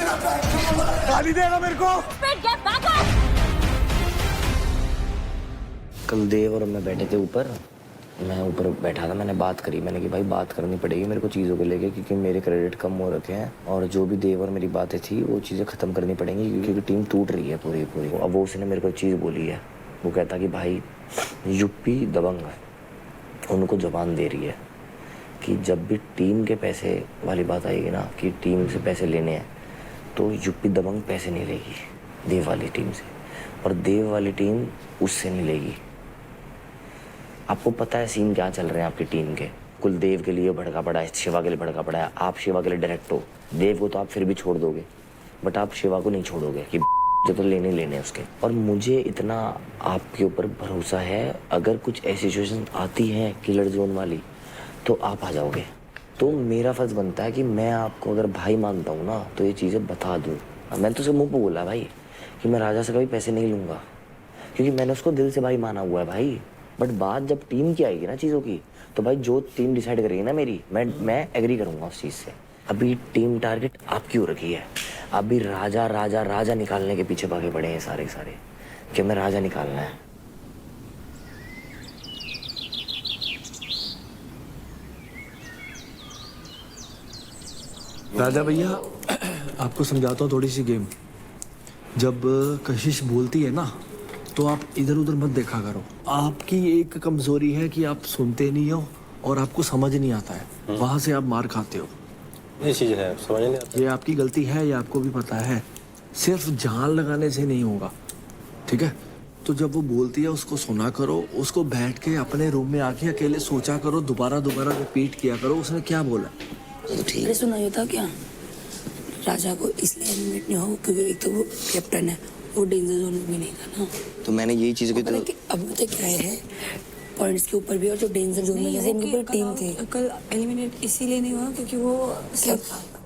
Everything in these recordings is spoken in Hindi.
गाली देगा मेरे को। कल देव और मैं बैठे थे ऊपर, मैं ऊपर बैठा था, मैंने बात करी, मैंने कि भाई बात करनी पड़ेगी मेरे को चीज़ों को लेके, क्योंकि मेरे क्रेडिट कम हो रखे हैं और जो भी देव और मेरी बातें थी वो चीज़ें ख़त्म करनी पड़ेंगी, क्योंकि टीम टूट रही है पूरी पूरी। अब वो उसने मेरे को चीज़ बोली है, वो कहता कि भाई यूपी दबंग उनको जबान दे रही है कि जब भी टीम के पैसे वाली बात आएगी ना, कि टीम से पैसे लेने हैं, तो यूपी दबंग पैसे नहीं लेगी देव वाली टीम से, और देव वाली टीम उससे नहीं लेगी। आपको पता है सीन क्या चल रहे हैं आपकी टीम के? कुलदेव के लिए भड़का पड़ा है, शिवा के लिए भड़का पड़ा है, आप शिवा के लिए डायरेक्ट हो। देव को तो आप फिर भी छोड़ दोगे, बट आप शिवा को नहीं छोड़ोगे कि जो तो लेने लेने उसके। और मुझे इतना आपके ऊपर भरोसा है, अगर कुछ ऐसी सिचुएशन आती है किलर जोन वाली तो आप आ जाओगे। तो मेरा फर्ज बनता है कि मैं आपको अगर भाई मानता हूँ ना, तो ये चीज़ें बता दूँ। मैंने तो उसे मुँह पे बोला भाई कि मैं राजा से कभी पैसे नहीं लूँगा, क्योंकि मैंने उसको दिल से भाई माना हुआ है भाई। बट बात जब टीम की आएगी ना चीज़ों की, तो भाई जो टीम डिसाइड करेगी ना मेरी, मैं एग्री करूँगा उस चीज़ से। अभी टीम टारगेट आपकी हो रखी है, अभी राजा राजा राजा निकालने के पीछे भागे पड़े हैं सारे सारे, कि हमें राजा निकालना है। राजा भैया, आपको समझाता हूँ थोड़ी सी गेम। जब कशिश बोलती है ना, तो आप इधर उधर मत देखा करो। आपकी एक कमजोरी है कि आप सुनते नहीं हो और आपको समझ नहीं आता है, वहां से आप मार खाते हो। ये चीज है, समझ नहीं आता। ये आपकी गलती है, ये आपको भी पता है। सिर्फ जान लगाने से नहीं होगा, ठीक है? तो जब वो बोलती है उसको सुना करो, उसको बैठ के अपने रूम में आके अकेले सोचा करो, दोबारा दोबारा रिपीट किया करो उसने क्या बोला। तो ठीक है, सुना था क्या? राजा को इसलिए एलिमिनेट नहीं हो क्योंकि एक तो वो कैप्टन है, वो डेंजर जोन में भी नहीं था ना। तो मैंने यही चीज़ की, तो अब तो क्या है, पॉइंट्स के ऊपर भी और जो डेंजर जोन में जैसे इनकी पूरी टीम थी। कल एलिमिनेट इसीलिए नहीं हुआ क्योंकि वो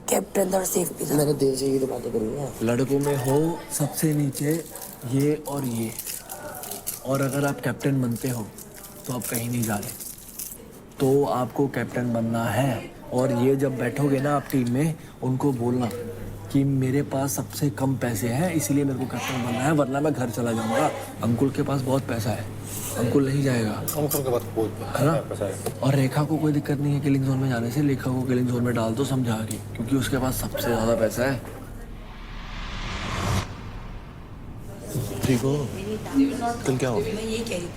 कैप्टन था और सेफ भी था। मैंने देव से ये तो बातें करी ना। लड़कों में हो सबसे नीचे ये और ये, और अगर आप कैप्टन बनते हो तो आप कहीं नहीं जा रहे, तो आपको कैप्टन बनना है। और ये जब बैठोगे ना आप टीम में, उनको बोलना कि मेरे पास सबसे कम पैसे हैं इसलिए मेरे को कैप्टन बनना है, वरना मैं घर चला जाऊंगा। अंकुल के पास बहुत पैसा है, अंकुल नहीं जाएगा। अंकुल के पास बहुत है ना? पैसा है। और रेखा को कोई दिक्कत नहीं है किलिंग जोन में जाने से, रेखा को किलिंग जोन में डाल दो समझा के, क्योंकि उसके पास सबसे ज्यादा पैसा है। ठीक हो? कल क्या हो गया? मैं यही कह रही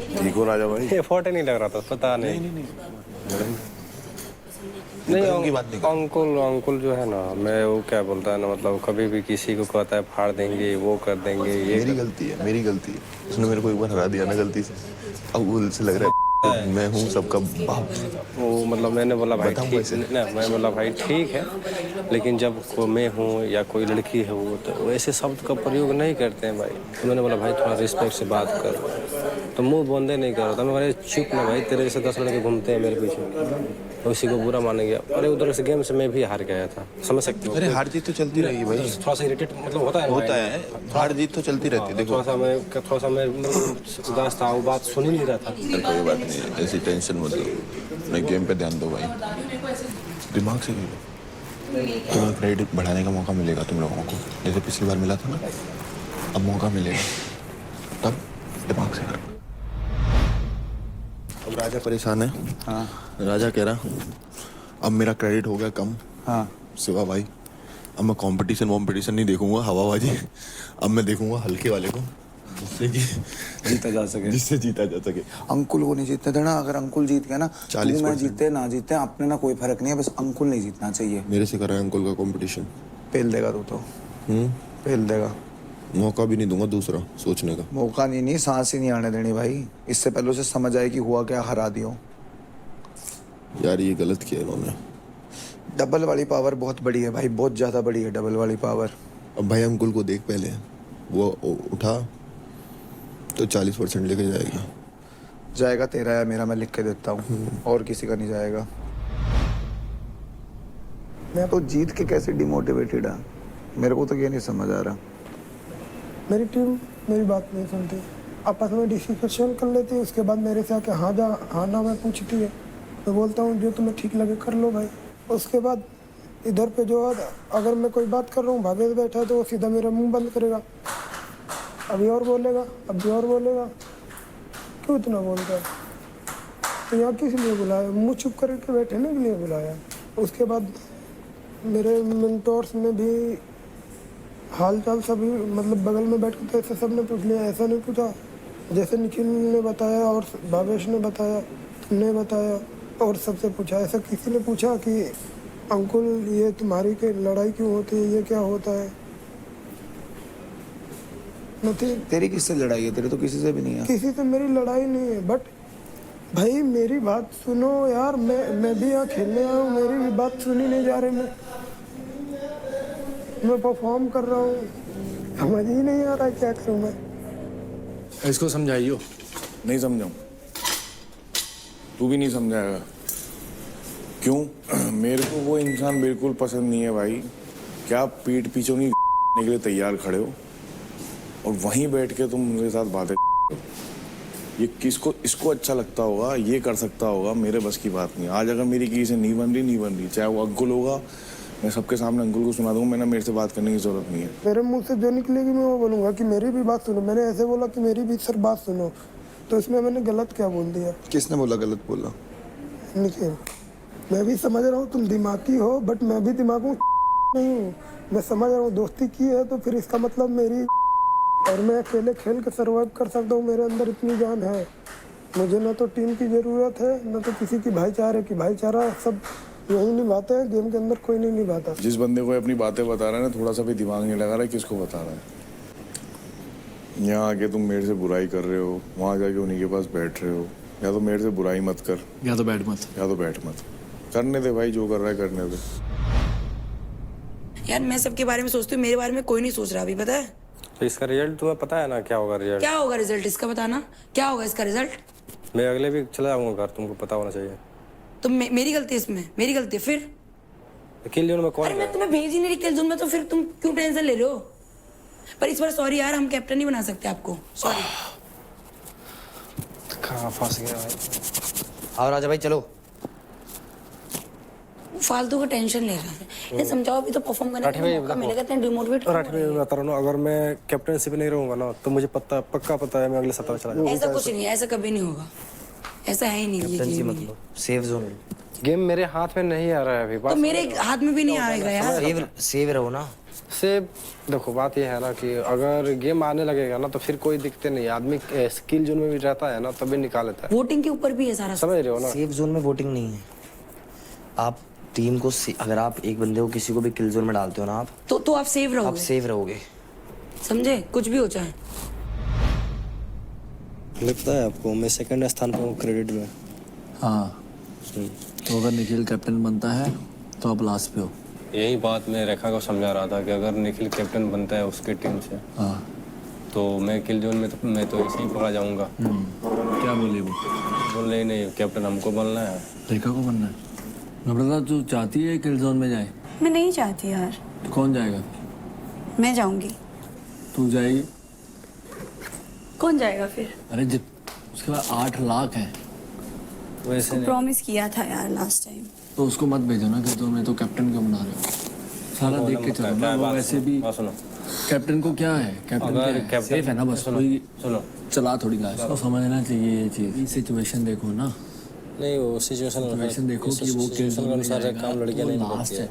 थी। ठीक हो राजा भाई? एफर्ट ही नहीं लग रहा था, पता नहीं। नहीं बात नहीं। अंकुल जो है ना, मैं वो क्या बोलता है ना, मतलब कभी भी किसी को कहता है फाड़ देंगे, वो कर देंगे। ये मेरी गलती है, मेरी गलती है। उसने मेरे को एक बार हरा दिया ना गलती से, अब वो से लग रहा है मैं हूँ सबका बाप। वो मतलब मैंने बोला भाई ठीक ना, मैं बोला भाई ठीक है, लेकिन जब मैं हूँ या कोई लड़की है वो, तो वैसे शब्द का प्रयोग नहीं करते हैं भाई। तो मैंने बोला भाई थोड़ा रिस्पेक्ट से बात कर, तो मुंह बंदे नहीं कर रहा था। मैं बोला चुप ना भाई, तेरे जैसे 10 लड़के घूमते हैं मेरे पीछे, तो उसी को बुरा माने गया। अरे उधर से गेम से मैं भी हार गया था, समझ सकते हो। अरे हार जीत तो चलती रहेगी भाई, थोड़ा सा इरिटेट मतलब होता है, हार जीत तो चलती रहती है। देखो थोड़ा सा मैं उदास था, वो बात सुन ही नहीं रहा था। कोई बात नहीं, ऐसी टेंशन मत लो, अपने गेम पे ध्यान दो भाई, दिमाग से खेलो। तुम्हें क्रेडिट बढ़ाने का मौका मिलेगा तुम लोगों को, जैसे पिछली बार मिला था ना, अब मौका मिलेगा, तब दिमाग से करो। अब राजा परेशान है। हाँ राजा कह रहा अब मेरा क्रेडिट हो गया कम। हाँ शिवा भाई, अब मैं कंपटीशन नहीं देखूंगा हवाबाजी, अब मैं देखूंगा हल्के वाले को, जिससे जीता जा सके। अंकुल को नहीं जीतने देना। अगर अंकुल जीत गया ना, 40% मैं जीते ना जीते अपने ना कोई फर्क नहीं है, बस अंकुल नहीं जीतना चाहिए। मेरे से कर रहा है अंकुल का कंपटीशन, पेल देगा तू तो, पेल देगा। मौका भी नहीं दूंगा दूसरा सोचने का। मौका नहीं, सांस ही नहीं आने देनी भाई। इससे पहले उसे समझ आए कि हुआ क्या, हरा दियो। यार ये गलत किया इन्होंने। डबल वाली पावर बहुत बड़ी है भाई, बहुत ज्यादा बड़ी है डबल वाली पावर। अब भाई अंकुल को देख, पहले वो उठा तो 40% लेके जाएगा। जाएगा तेरा या मेरा, मैं लिख के देता हूँ, और किसी का नहीं जाएगा। मैं तो जीत के कैसे डिमोटिवेटेड है, मेरे को तो ये नहीं समझ आ रहा। मेरी टीम मेरी बात नहीं सुनती, आपस में डिस्कशन कर लेती है, उसके बाद मेरे से आके हाँ ना मैं पूछती है, मैं बोलता हूँ जो तुम्हें ठीक लगे कर लो भाई। उसके बाद इधर पे जो है, अगर मैं कोई बात कर रहा हूँ भागे बैठा है तो वो सीधा मेरा मुंह बंद करेगा, अभी और बोलेगा, अभी और बोलेगा। क्यों इतना बोलता है? तो यहाँ किस लिए बुलाया? मुंह चुप करके बैठने के लिए बुलाया। उसके बाद मेरे मेंटोर्स ने भी हाल चाल सभी मतलब बगल में बैठ के तो ऐसे सब ने पूछ लिया, ऐसा नहीं पूछा जैसे निखिल ने बताया और भावेश ने बताया, तुमने बताया और सबसे पूछा। ऐसा किसी ने पूछा कि अंकुल ये तुम्हारी के लड़ाई क्यों होती है, ये क्या होता है? नहीं, तेरी किससे लड़ाई है? तेरे तो किसी से भी नहीं है। किसी से मेरी लड़ाई नहीं है, बट भाई मेरी बात सुनो यार। मैं भी यहाँ खेलने आया हूँ, मेरी भी बात सुनी नहीं जा रही। मैं परफॉर्म कर रहा हूँ, समझ ही नहीं आ रहा है क्या करूँ मैं। इसको समझाइयो। नहीं समझाऊं, तू भी नहीं समझाएगा। क्यों? मेरे को वो इंसान बिल्कुल पसंद नहीं है भाई। क्या पीठ पीछे नहीं के लिए तैयार खड़े हो और वहीं बैठ के तुम मेरे साथ बातें। ये किसको इसको अच्छा लगता होगा, ये कर सकता होगा, मेरे बस की बात नहीं। आज अगर मेरी किसी से नहीं बन रही, चाहे वो अंकुल होगा, मैं सबके सामने अंकुल को सुना दूंगा, मैंने मेरे से बात करने की जरूरत नहीं है। मेरे मुंह से जो निकलेगी मैं वो बोलूँगा कि मेरी भी बात सुनो। मैंने ऐसे बोला कि मेरी भी सर बात सुनो, तो इसमें मैंने गलत क्या बोल दिया? किसने बोला गलत बोला? निखिल, मैं भी समझ रहा हूँ तुम दिमागी हो, बट मैं भी दिमाग नहीं हूँ। मैं समझ रहा हूँ दोस्ती की है तो फिर इसका मतलब मेरी, और मैं अकेले खेल के सर्वाइव कर सकता हूँ। मेरे अंदर इतनी जान है, मुझे ना तो टीम की ज़रूरत है ना तो किसी की भाईचारे की। भाईचारा सब यही निभाते हैं, गेम के अंदर कोई नहीं निभाता। जिस बंदे को अपनी बातें बता रहा है ना, थोड़ा सा भी दिमाग नहीं लगा रहा है किसको बता रहा है। यहाँ आके तुम मेरे से बुराई कर रहे हो, वहाँ जाके उन्हीं के पास बैठ रहे हो। या तो मेरे से बुराई मत कर, या तो बैठ मत। या तो बैठ मत। करने दे भाई, जो कर रहा है करने दे। यार मैं सबके बारे में सोचती हूँ, मेरे बारे में कोई नहीं सोच रहा अभी, पता है? तो इसका रिजल्ट तुम्हें पता है ना क्या होगा रिजल्ट? क्या होगा रिजल्ट इसका, बताना क्या होगा इसका रिजल्ट? मैं अगले वीक चला जाऊंगा घर, तुमको पता होना चाहिए। तो मेरी गलती है इसमें, मेरी गलती है फिर? किल जोन में कौन अरे मैं तुम्हें भेज ही नहीं रही किल जोन में, तो फिर तुम क्यों टेंशन ले रहे हो? पर इस बार सॉरी यार, हम कैप्टन नहीं बना सकते आपको, सॉरी। कहाँ फंस गया भाई। आओ राजा भाई चलो। फालतू का टेंशन ले रहा है। ये समझाओ, अभी तो परफॉर्म करने का मौका मिलेगा, इतने डिमोटिवेट और मैं बता रहा हूँ, अगर मैं कैप्टनशिप नहीं रहूंगा ना तो मुझे पक्का पता है मैं अगले सप्ताह चला जाऊंगा। ऐसा कुछ नहीं है, ऐसा कभी नहीं होगा, ऐसा है ही नहीं। ये कैप्टनसी गेम मत में लो, सेफ जोन लो। गेम मेरे हाथ में नहीं आ रहा है अभी। तो मेरे हाथ में भी नहीं आएगा यार। सेव रहो ना। से देखो बात ये है ना कि अगर गेम आने लगेगा ना तो फिर कोई दिक्कत नहीं। आदमी स्किल जोन में भी रहता है ना तभी निकाल लेता है। वोटिंग के ऊपर भी है सारा, समझ रहे हो ना? सेफ जोन में वोटिंग नहीं है। आप टीम को अगर आप एक बंदे को किसी को भी किल जोन में डालते हो ना, आप तो आप सेव आप रहोगे, सेफ रहोगे। समझे? कुछ भी हो जाए। लगता है आपको मैं सेकंड स्थान पर हूँ क्रेडिट में? हाँ, तो अगर निखिल कैप्टन बनता है तो आप लास्ट पे हो। यही बात मैं रेखा को समझा रहा था कि अगर निखिल कैप्टन बनता है उसकी टीम से, हाँ, तो मैं किल जोन में तो मैं तो ऐसे ही पकड़ा जाऊंगा। क्या बोले वो? बोल रही नहीं कैप्टन हमको बनना है। रेखा को बनना है? नम्रता तू चाहती है किल जोन में जाए? मैं नहीं चाहती यार। तो कौन जाएगा? मैं जाऊंगी। तू जाएगी? कौन जाएगा फिर? अरे जब उसके बाद 8 लाख है वैसे नहीं। प्रॉमिस किया था यार लास्ट टाइम। तो उसको मत भेजो ना कि तुम्हें तो कैप्टन क्यों बना रहे हो। सारा देख के चलो ना, वो वैसे भी सुनो, कैप्टन को क्या है, कैप्टन क्या है? सेफ है ना, बस कोई सुनो चला थोड़ी ना। इसको समझना चाहिए ये चीज। सिचुएशन देखो ना, नहीं वो सिचुएशन देखो कि वो किल जोन में सारे काम लड़कियां नहीं लास्ट करती है,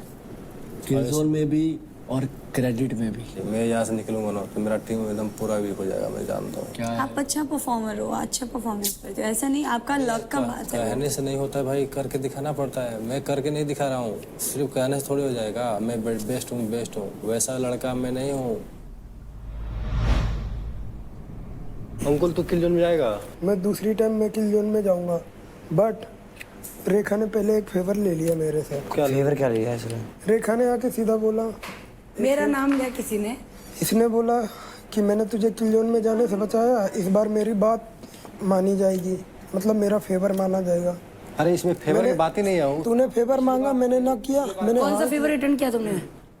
किल जोन में भी और क्रेडिट में भी। मैं यहाँ से निकलूंगा ना तो मेरा टीम एकदम पूरा वीक हो जाएगा, मैं जानता हूँ। क्या है? आप अच्छा परफॉर्मर हो, अच्छा परफॉर्मेंस करते हो, ऐसा नहीं आपका लक का बात है। कहने से नहीं होता है भाई, करके दिखाना पड़ता है। मैं करके नहीं दिखा रहा हूँ, सिर्फ कहने से थोड़ी हो जाएगा। मैं बेस्ट हूँ, वैसा लड़का मैं नहीं हूँ। अंकुल तू किल जोन में जाएगा? मैं दूसरी टाइम मैं किल जोन में जाऊंगा, बट रेखा ने पहले एक फेवर ले लिया मेरे से। क्या फेवर क्या लिया इसने? रेखा ने आके सीधा बोला, मेरा नाम लिया किसी ने, इसने बोला कि मैंने तुझे किल जोन में जाने से बचाया, इस बार मेरी बात मानी जाएगी, मतलब मेरा फेवर माना जाएगा। अरे इसमें फेवर की बात ही नहीं है। तूने फेवर मांगा, मैंने ना किया। मैंने कौन सा फेवर रिटर्न किया तुमने?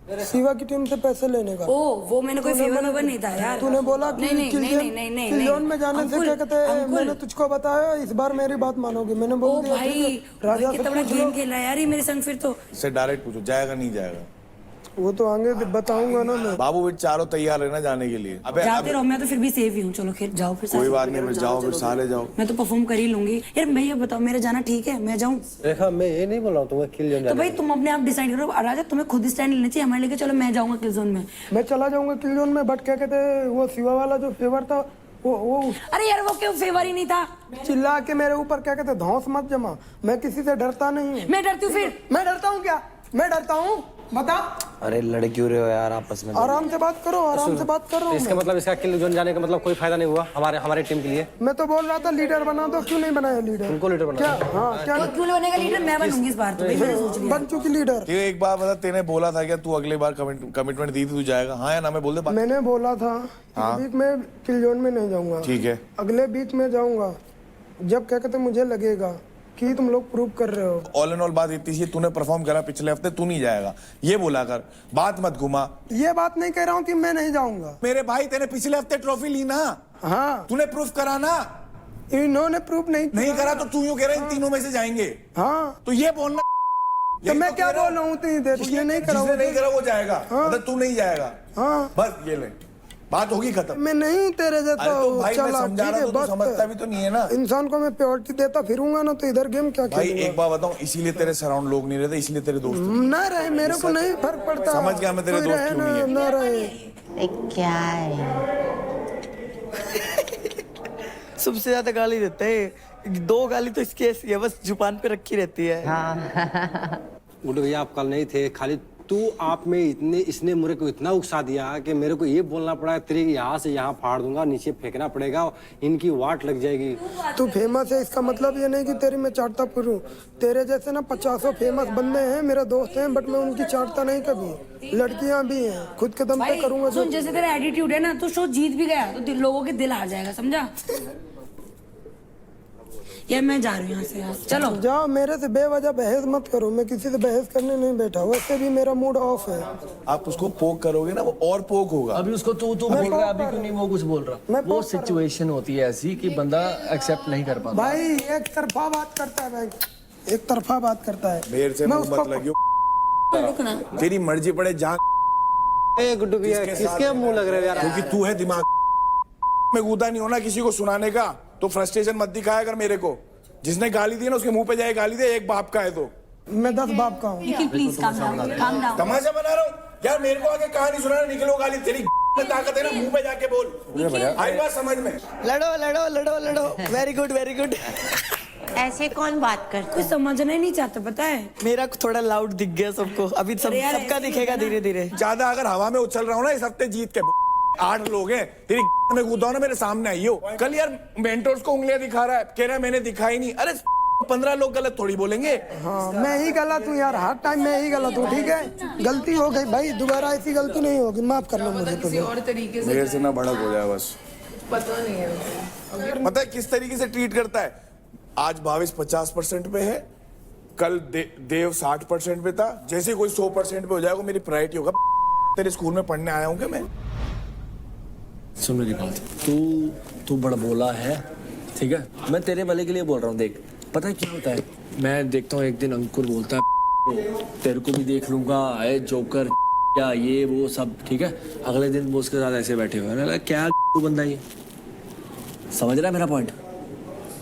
शिवा की टीम से पैसे लेने का। ओ वो मैंने कोई फेवर वेवर नहीं था यार। तूने बोला कि नहीं जोन में जाने से क्या कहते हैं, मैंने तुझको बताया इस बार मेरी बात मानोगी। मैंने ओ बोल दिया भाई ठीक है, राजा कितना से बड़ा पूछ लो। गेम खेल रहा है यार ये मेरे संग फिर तो। से डायरेक्ट पूछो जाएगा नहीं जाएगा। वो तो आगे बताऊंगा ना मैं। बाबू बिट चारों तैयार रहना जाने के लिए। अबे जाते रहो, मैं तो फिर भी सेफ ही हूँ। चलो फिर जाओ फिर कोई बात नहीं, फिर जाओ फिर साले जाओ। मैं तो परफॉर्म कर ही लूंगी यार। भैया बताओ मेरा जाना ठीक है, मैं जाऊँ? रेखा मैं ये नहीं बोल रहा हूँ तुम्हें किल जोन तो भाई तुम अपने आप डिसाइड करो। राजा तुम्हें खुद स्टैंड लेना चाहिए हमारे लेके। चलो मैं जाऊंगा किल जोन में। मैं चला जाऊंगा किल जोन में, बट क्या कहते हैं वो शिवा वाला जो फेवर था वो अरे यार वो क्यों फेवर ही नहीं था? चिल्ला के मेरे ऊपर क्या कहते हैं धौंस मत जमा। मैं किसी से डरता नहीं हूँ। मैं डरती हूँ फिर? मैं डरता हूँ क्या? मैं डरता हूँ? बता। अरे लड़ क्यों रहे हो यार आपस में? आराम से बात करो, आराम से बात कर रहा हूँ इसका मतलब इसका किल जोन जाने का मतलब कोई फायदा नहीं हुआ हमारे टीम के लिए। मैं तो बोल रहा था लीडर बना दो, क्यों नहीं बनाया लीडर? उनको लीडर बना क्या? हाँ क्या? क्यों बनेगा लीडर? मैं बनूंगी इस बार तो भाई, मैंने सोच लिया। बन चुकी लीडर। ये एक बार बता, तेने बोला था क्या तू अगली बार कमिटमेंट दी थी तू जाएगा? हाँ या ना? मैं बोल दे। मैंने बोला था हाँ। वीक में किल जोन में नहीं जाऊंगा। ठीक है, अगले वीक में जाऊंगा जब क्या कहते मुझे लगेगा कि तुम लोग प्रूव कर रहे हो। ऑल एंड ऑल बात इतनी सी, तूने परफॉर्म करा पिछले हफ्ते, तू नहीं जाएगा ये बोला कर, बात मत घुमा। ये बात नहीं कह रहा हूँ कि मैं नहीं जाऊंगा। मेरे भाई तेने पिछले हफ्ते ट्रॉफी ली ना, हाँ तूने प्रूफ करा ना। इन्होंने प्रूफ नहीं नहीं करा तो तू यूं कह रहा है इन तीनों में से जाएंगे। हाँ तो ये बोलना। तो मैं क्या बोल रहा हूँ इतनी देर? ये नहीं करा जिसने नहीं करा वो जाएगा, हाँ। मतलब तू नहीं जाएगा। हाँ बस ये ले, बात होगी खत्म। मैं नहीं तेरे जैसा अरे तो भाई मैं चला, समझा ठीक रहा है, हूँ, तू बस। समझता भी तो नहीं है ना। इंसान को मैं प्योरिटी देता फिरूंगा ना तो इधर गेम क्या भाई खेलूंगा? एक बात बताऊं, इसीलिए तेरे सराउंड लोग नहीं रहते, इसलिए तेरे दोस्त ना रहे मेरे को नहीं फर्क पड़ता। समझ गया मैं तेरे कोई दोस्त रहे क्यों ना, नहीं है। ना रहे। क्या है? सबसे ज्यादा गाली देते हैं। 2 गाली तो इसकी ऐसी है, बस जुबान पे रखी रहती है। गुड्डू भैया आप कल नहीं थे, खाली तू आप में इसने मेरे को इतना उकसा दिया कि मेरे को ये बोलना पड़ा तेरे यहाँ से यहाँ फाड़ दूंगा, नीचे फेंकना पड़ेगा, इनकी वाट लग जाएगी। तू फेमस है इसका मतलब ये नहीं कि तेरी मैं चाटता फिरूं। तेरे जैसे ना 50 फेमस बंदे हैं मेरे दोस्त हैं, बट मैं उनकी चाटता नहीं कभी। लड़कियां भी हैं, खुद के दम पे करूंगा। सुन जैसे तेरा एटीट्यूड है ना तो शो जीत भी गया तो लोगों के दिल हार जाएगा, समझा? यार मैं जा रही हूँ यहाँ से यार। चलो जाओ, मेरे से बेवजह बहस मत करो। मैं किसी से बहस करने नहीं बैठा, वैसे भी मेरा मूड ऑफ है। आप उसको पोक करोगे ना वो और पोक होगा। अभी उसको तू बोल रहा है, अभी क्यों नहीं वो कुछ बोल रहा? वो सिचुएशन होती है ऐसी कि बंदा एक्सेप्ट नहीं कर पाता। भाई एक तरफा बात करता है, भाई एक तरफा बात करता है। मेरे से मैं मुंह मत लगियो, रुकना। तेरी मर्जी पड़े जहाँ। ए गुड्डू भैया किसके मुंह लग रहे हो यार? क्योंकि तू है दिमाग में कूदा नहीं होना किसी को सुनाने का, तो फ्रस्ट्रेशन मत दिखाया कर मेरे को। जिसने गाली दी ना उसके मुंह पे जाए गाली दे, एक बाप का है तो। मैं 10 बाप का हूँ। Nikhil please calm down. तमाशा बना रहा हूँ यार, मेरे को आगे कहानी सुनाना, निकलो गाली तेरी में ताकत है ना, मुंह पे जाके बोल। आई बात समझ में? लड़ो लड़ो लड़ो लड़ो। Very good very good. ऐसे कौन बात करता कुछ समझना ही नहीं चाहता, पता है? मेरा थोड़ा लाउड दिख गया सबको, अभी सबका दिखेगा धीरे धीरे। ज्यादा अगर हवा में उछल रहा हूँ ना इस हफ्ते जीत के 8 लोग हैं, तेरी में कूदा हो ना मेरे सामने आई हो। कल यार मेंटोर्स को उंगलियां दिखा रहा है, कह रहा है मैंने दिखाई नहीं। अरे 15 लोग गलत थोड़ी बोलेंगे। हाँ मैं ही गलत हूँ यार, हर टाइम मैं ही गलत हूँ। ठीक है गलती हो गई भाई, दोबारा ऐसी गलती नहीं होगी, माफ कर लो मुझे। तो मेरे से ना भड़क हो जाए बस। पता नहीं है, पता है किस तरीके से ट्रीट करता है। आज भावेश 50% पे है, कल देव 60% पे था। जैसे कोई 100% पे हो जाएगा मेरी प्रायोरिटी होगा। तेरे स्कूल में पढ़ने आया हूँ क्या मैं? सुन मेरी बात, तू बड़ा बोला है, ठीक है? मैं तेरे भले के लिए बोल रहा हूँ। देख पता है क्या होता है, मैं देखता हूँ एक दिन अंकुर बोलता है तेरे को भी देख लूंगा, ए जोकर क्या ये वो सब, ठीक है? अगले दिन वो उसके साथ ऐसे बैठे हुए हैं, क्या बंदा ये, समझ रहा है मेरा पॉइंट?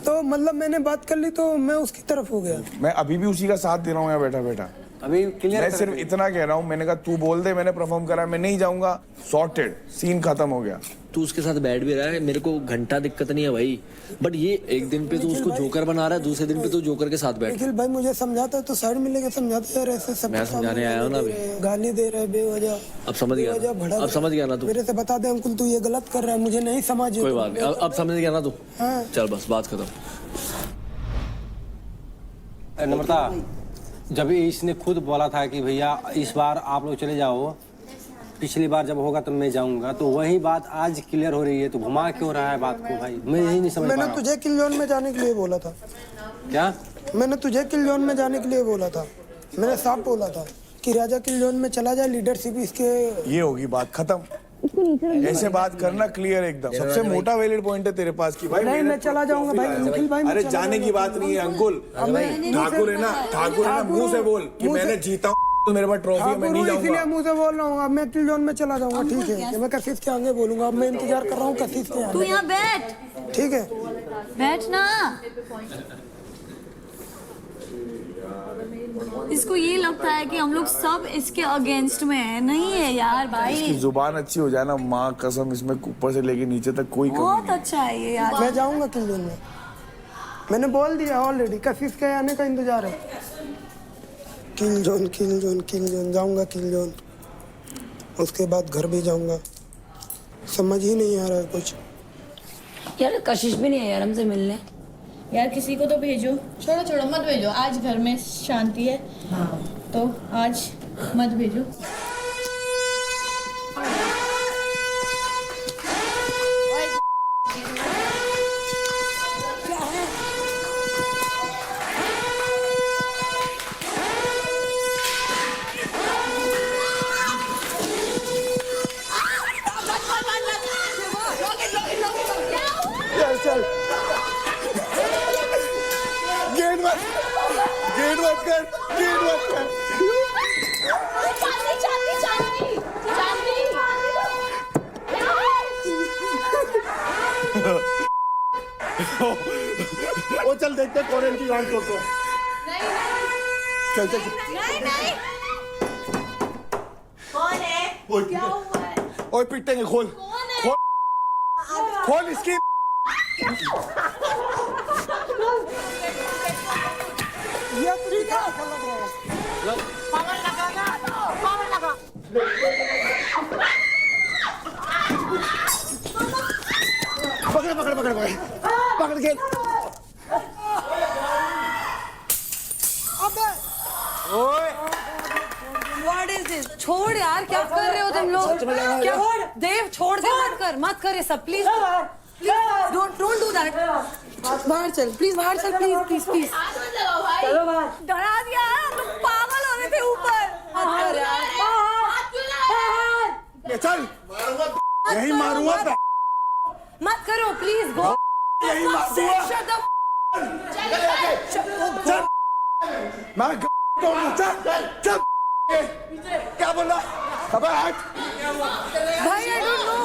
तो मतलब मैंने बात कर ली तो मैं उसकी तरफ हो गया। मैं अभी भी उसी का साथ दे रहा हूँ यहाँ बैठा बैठा। अभी क्लियर मैं सिर्फ इतना कह रहा हूँ, मैंने कहा तू बोल दे, मैंने परफॉर्म करा, मैं नहीं जाऊंगा, सॉर्टेड, सीन खत्म हो गया। तू उसके साथ बैठ भी रहा है, मेरे को घंटा दिक्कत नहीं है भाई, बट ये एक दिन पे तू उसको जोकर बना रहा है, दूसरे दिन पे तू जोकर के साथ बैठ। निखिल भाई मुझे समझाता है तो साइड में लेके समझाता है, ऐसे सब मैं समझाने आया हूँ ना अभी। गाली दे रहा है बेवजह। अब समझ गया, अब समझ गया ना तू? मेरे से बता दे अंकुल तू ये गलत कर रहा है, मुझे नहीं समझ। कोई बात नहीं, अब समझ गया ना तू? हाँ। चल बस बात खत्म। नम्रता, जब इसने खुद बोला था कि भैया इस बार आप लोग चले जाओ, पिछली बार जब होगा तब मैं जाऊंगा, तो वही बात आज क्लियर हो रही है, तो घुमा क्यों रहा है बात को भाई? मैं यही नहीं समझ पा रहा मैंने तुझे किल जोन में जाने के लिए बोला था। क्या? मैंने तुझे किल जोन में जाने के लिए बोला था, मैंने साफ बोला था कि राजा किल जोन में चला जाए, लीडरशिप इसके। ये होगी बात खत्म। ऐसे बात करना क्लियर एकदम। सबसे मोटा वैलिड पॉइंट है तेरे पास कि भाई नहीं, मैं चला जाऊंगा भाई, निखिल भाई। मैं अरे चला जाने की बात नहीं है अंकुल। ठाकुर है ना, मुंह से बोल कि मैंने जीता हूँ, मेरे पास ट्रॉफी है, मैं नहीं इसीलिए जाऊंगा। मुंह से बोल रहा हूँ। अब मैं किल जोन में चला जाऊंगा, ठीक है? मैं कशिश के आगे बोलूंगा। अब मैं इंतजार कर रहा हूँ कशिश के तू आगे, यहाँ बैठ, ठीक है? बैठना। इसको ये लगता है कि हम लोग सब इसके अगेंस्ट में है। नहीं है यार भाई, इसकी जुबान अच्छी हो जाए ना, माँ कसम, इसमें ऊपर से लेके नीचे तक कोई कमी बहुत नहीं। अच्छा है ये यार। मैं जाऊंगा किल जोन में, मैंने बोल दिया ऑलरेडी। कशिश के आने का इंतजार है। किल जोन, किल जोन, किल जोन, जाऊंगा किल जोन। उसके बाद घर भी जाऊंगा। समझ ही नहीं आ रहा है कुछ। यार कशिश भी नहीं है यार हमसे मिलने। यार किसी को तो भेजो। छोड़ो छोड़ो मत भेजो, आज घर में शांति है। तो आज मत भेजो। चल गेट मत कर, गेट मत कर। ओ चल देखते कौन है इनकी गांड तोड़ते हैं। चल चल नहीं कौन है? क्या हुआ है? ओए पिटेंगे, खोल खोल खोल इसकी। ये तरीका अच्छा लग रहा है। पकड़ पकड़ पकड़ पकड़ पकड़ के। What is this? छोड़ यार, क्या कर रहे हो तुम लोग? क्या देव, छोड़ दे, मत कर ये सब, प्लीज डोंट डू दैट। बाहर चल प्लीज, बाहर चल प्लीज। चलो बाहर। डरा दिया, तुम पागल हो रहे थे ऊपर। मत कर यार, चल यही मारूंगा। मत करो प्लीज, गो। यही मारूंगा। चल मैं चल। क्या बोल रहा? अबे हट भाई, आई डोंट नो,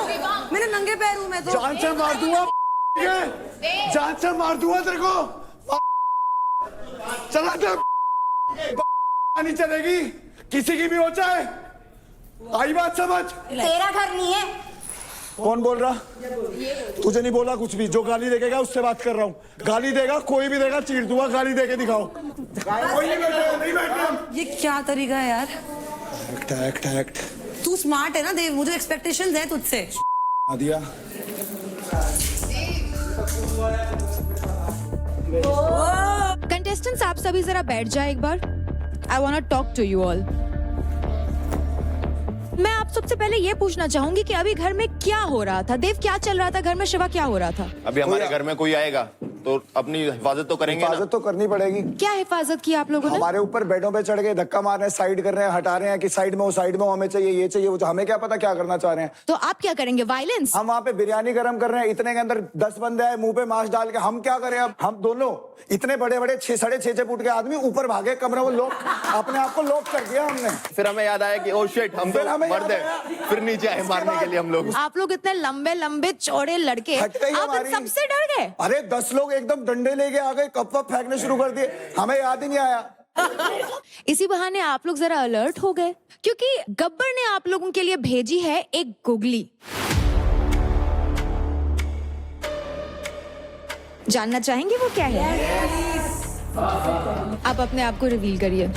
मेरे नंगे पैर हूँ मैं तो। जान से मार दूंगा, जान से मार दूंगा तेरे को। चला दे, नहीं चलेगी किसी की भी हो जाए। आई बात समझ? तेरा घर नहीं है। कौन बोल रहा? तुझे नहीं बोला कुछ भी। जो गाली देगा उससे बात कर रहा हूँ। गाली देगा कोई भी देगा, चीर दूंगा। गाली देके दिखाओ। कोई नहीं बैठे, नहीं बैठे। ये क्या तरीका है यार? एक्ट तू स्मार्ट है ना देव, मुझे एक्सपेक्टेशंस है तुझसे। आ दिया। कंटेस्टेंट्स आप सभी जरा बैठ जाए एक बार। I want to talk to you all. मैं आप सबसे पहले ये पूछना चाहूंगी कि अभी घर में क्या हो रहा था? देव, क्या चल रहा था घर में? शिवा, क्या हो रहा था? अभी हमारे घर में कोई आएगा तो अपनी हिफाजत तो करेंगे ना? हिफाजत तो करनी पड़ेगी। क्या हिफाजत की आप लोगों ने? हमारे ऊपर बेडों पे चढ़ के धक्का मार रहे हैं, साइड कर रहे हैं, हटा रहे हैं कि साइड में हो, हमें चाहिए, ये चाहिए, वो। हमें क्या पता क्या करना चाह रहे हैं। तो आप क्या करेंगे? वायलेंस? हम वहाँ पे बिरयानी गर्म कर रहे हैं, इतने के अंदर 10 बंदे आए, मुंह पे मास्क डाल के। हम क्या करें अब? हम दोनों इतने बड़े बड़े 6.5 फुट के आदमी ऊपर भागे, कमरे में लॉक, अपने आप को लॉक कर दिया हमने। फिर हमें याद आया कि ओ शिट, हम तो मर्द हैं। फिर नीचे आए मारने के लिए हम लोग। आप लोग इतने लंबे लंबे चौड़े लड़के, आप इन सबसे डर गए? अरे 10 लोग एकदम डंडे लेके आ गए, कप वप फेंकने शुरू कर दिए, हमें याद ही नहीं आया। इसी बहाने आप लोग जरा अलर्ट हो गए, क्योंकि गब्बर ने आप लोगों के लिए भेजी है एक गुगली। जानना चाहेंगे वो क्या है? आप अपने आप को रिवील करिए।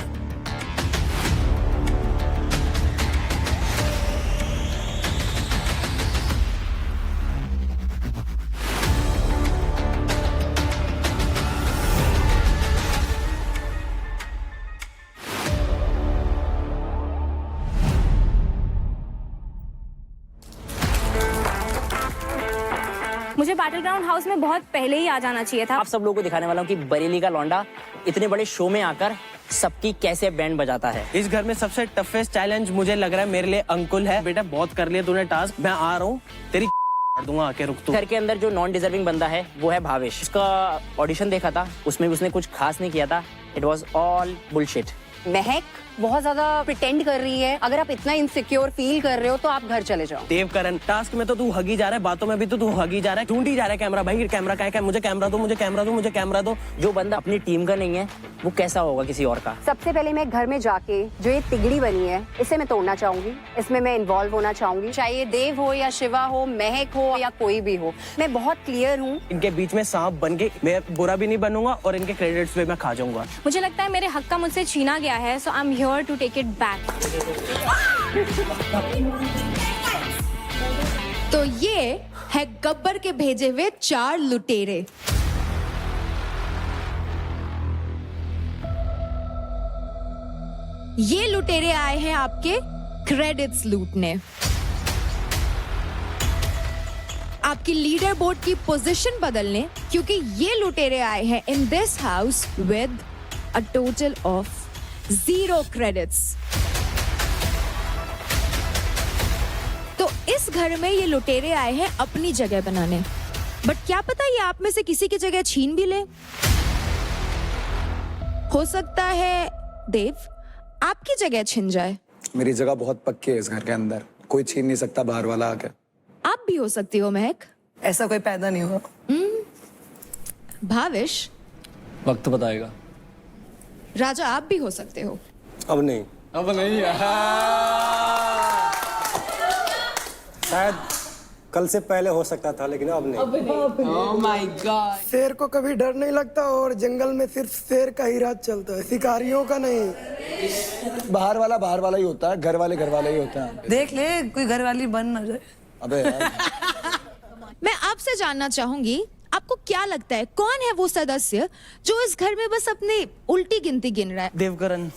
मुझे बैटल ग्राउंड हाउस में बहुत पहले ही आ जाना चाहिए था। आप सब लोगों को दिखाने वाला हूँ कि बरेली का लौंडा इतने बड़े शो में आकर सबकी कैसे बैंड बजाता है। इस घर में सबसे टफेस्ट चैलेंज मुझे लग रहा है मेरे लिए अंकुल है। बेटा बहुत कर लिया तूने टास्क, मैं आ रहा हूँ, तेरी दूंगा आके, रुक तू। घर के अंदर जो नॉन डिजर्विंग बंदा है वो है भावेश। उसका ऑडिशन देखा था, उसमें भी उसने कुछ खास नहीं किया था। It was all bullshit. महक बहुत ज्यादा प्रिटेंड कर रही है। अगर आप इतना इनसिक्योर फील कर रहे हो तो आप घर चले जाओ। देवकरण, टास्क में तो तू हगी जा रहा है, बातों में भी तो तू हगी जा रहा है, ढूंढी जा रहा है कैमरा। भाई कैमरा क्या है, मुझे कैमरा दो, मुझे कैमरा दो, मुझे कैमरा दो। जो बंदा अपनी टीम का नहीं है वो कैसा होगा किसी और का। सबसे पहले मैं घर में जाके जो ये तिगड़ी बनी है इसे मैं तोड़ना चाहूंगी। इसमें मैं इन्वॉल्व होना चाहूंगी, चाहे ये देव हो या शिवा हो, महक हो या कोई भी हो। मैं बहुत क्लियर हूँ। इनके बीच में सांप बन के मैं बुरा भी नहीं बनूंगा और इनके क्रेडिट्स पे मैं खा जाऊंगा। मुझे लगता है मेरे हक का मुझसे छीना गया है, so I am here to take it back. तो ये है गब्बर के भेजे हुए 4 लुटेरे। ये लुटेरे आए हैं आपके क्रेडिट्स लूटने। आपकी लीडर बोर्ड की पोजीशन बदलने, क्योंकि ये लुटेरे आए हैं in this house with a total of 0 credits. तो इस घर में ये लुटेरे आए हैं अपनी जगह बनाने, बट क्या पता ये आप में से किसी की जगह छीन भी ले। हो सकता है देव आपकी जगह छिन जाए। मेरी जगह बहुत पक्की है इस घर के अंदर, कोई छीन नहीं सकता बाहर वाला आके। आप भी हो सकती हो महक। ऐसा कोई पैदा नहीं हुआ। भाविश, वक्त बताएगा। राजा आप भी हो सकते हो। अब नहीं, अब नहीं। शायद कल से पहले हो सकता था, लेकिन अब नहीं। Oh my God। शेर को कभी डर नहीं लगता और जंगल में सिर्फ शेर का ही राज चलता है, शिकारियों का नहीं। बाहर वाला ही होता है, घर वाले ही होते हैं। देख ले कोई घर वाली बन ना जाए। अबे यार। मैं आपसे जानना चाहूंगी, आपको क्या लगता है कौन है वो सदस्य जो इस घर में बस अपनी उल्टी गिनती गिन रहा है? देवकरण।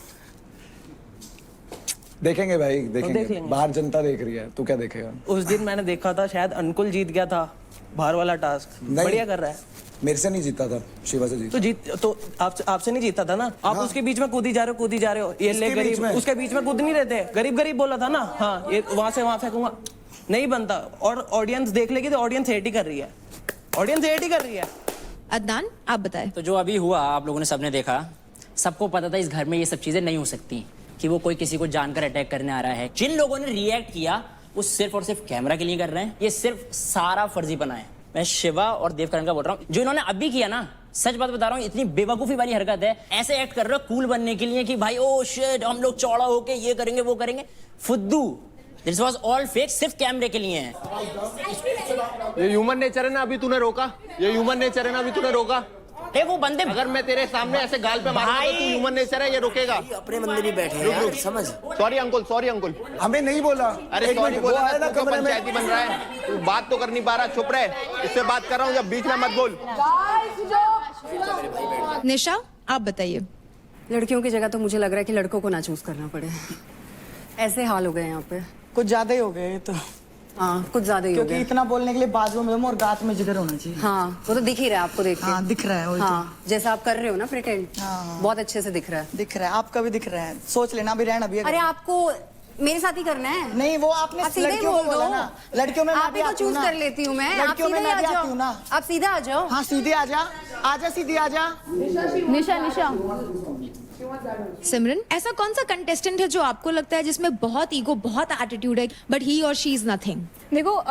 देखेंगे भाई, देखेंगे। देख लेंगे। बाहर जनता देख रही है, तू क्या देखेगा? उस दिन मैंने देखा था, शायद अंकुल जीत गया था बाहर वाला टास्क। नहीं। बढ़िया कर रहा है। मेरे से नहीं जीता था, शिवा से जीता। तो आपसे नहीं जीता था ना। आप हाँ। उसके बीच में कूदी जा रहे हो। ये ले गरीब, उसके बीच में कूद नहीं रहते। गरीब बोला था ना। हाँ, ये वहां से वहां फेंकूंगा, नहीं बनता। और ऑडियंस देख लेगी तो ऑडियंस हेट ही कर रही है। अदनान आप बताएं। तो जो अभी हुआ आप लोगों ने सबने देखा, सबको पता था इस घर में ये सब चीजें नहीं हो सकती कि वो कोई किसी को जानकर अटैक करने आ रहा है। जिन लोगों ने रिएक्ट किया वो सिर्फ और सिर्फ कैमरा के लिए कर रहे हैं। ये सिर्फ सारा फर्जीपना है। मैं शिवा और देवकरण का बोल रहा हूँ। जो इन्होंने अभी किया ना, सच बात बता रहा हूँ, इतनी बेवकूफी वाली हरकत है। ऐसे एक्ट कर रहे हो कूल बनने के लिए कि भाई ओ शिट हम लोग चौड़ा होके ये करेंगे वो करेंगे। फुद्दू, दिस वाज ऑल फेक, सिर्फ कैमरे के लिए है। ये ह्यूमन नेचर है ना, अभी तूने रोका। ए वो बंदे, अगर मैं तेरे सामने ऐसे गाल पे मारूंगा तो तू ह्यूमन नेचर है, ये रुकेगा। अपने बंदे भी बैठे हैं यार, समझ। सॉरी अंकुल। हमें नहीं बोला। अरे सॉरी बोला ना, तू क्यों पंचायती बन रहा है? तू बात तो कर नहीं पा रहा, चुप रहे। इससे बात कर रहा हूँ, जब बीच में मत बोल। निशा आप बताइए। लड़कियों की जगह तो मुझे लग रहा है कि लड़कों को ना चूज करना पड़े। ऐसे हाल हो गए यहाँ पे। कुछ ज्यादा ही हो गए तो। हाँ कुछ ज्यादा ही हो क्योंकि गया। इतना बोलने के लिए बाजुओं में और गात में जिगर होना चाहिए। हाँ वो तो दिख ही रहा है आपको देख के। हाँ दिख रहा है। वही हाँ जैसा आप कर रहे हो ना प्रिटेंड, हाँ। बहुत अच्छे से दिख रहा है। दिख रहा है, आपका भी दिख रहा है। सोच लेना अभी रहना भी। अरे आपको मेरे साथ ही करना है। नहीं वो आपने आप सीधे लड़कियों बोल को बोला ना। लड़कियों में आप ही को चूज कर लेती हूँ मैं। लड़कियों में मैं भी आती हूँ ना। आप सीधा आ जाओ। हाँ सीधे आजा सीधी आजा। निशा सिमरन, ऐसा कौन सा कंटेस्टेंट है जो आपको लगता है जिसमें बहुत ईगो, बहुत एटीट्यूड है, बट ही और शी इज नथिंग? देखो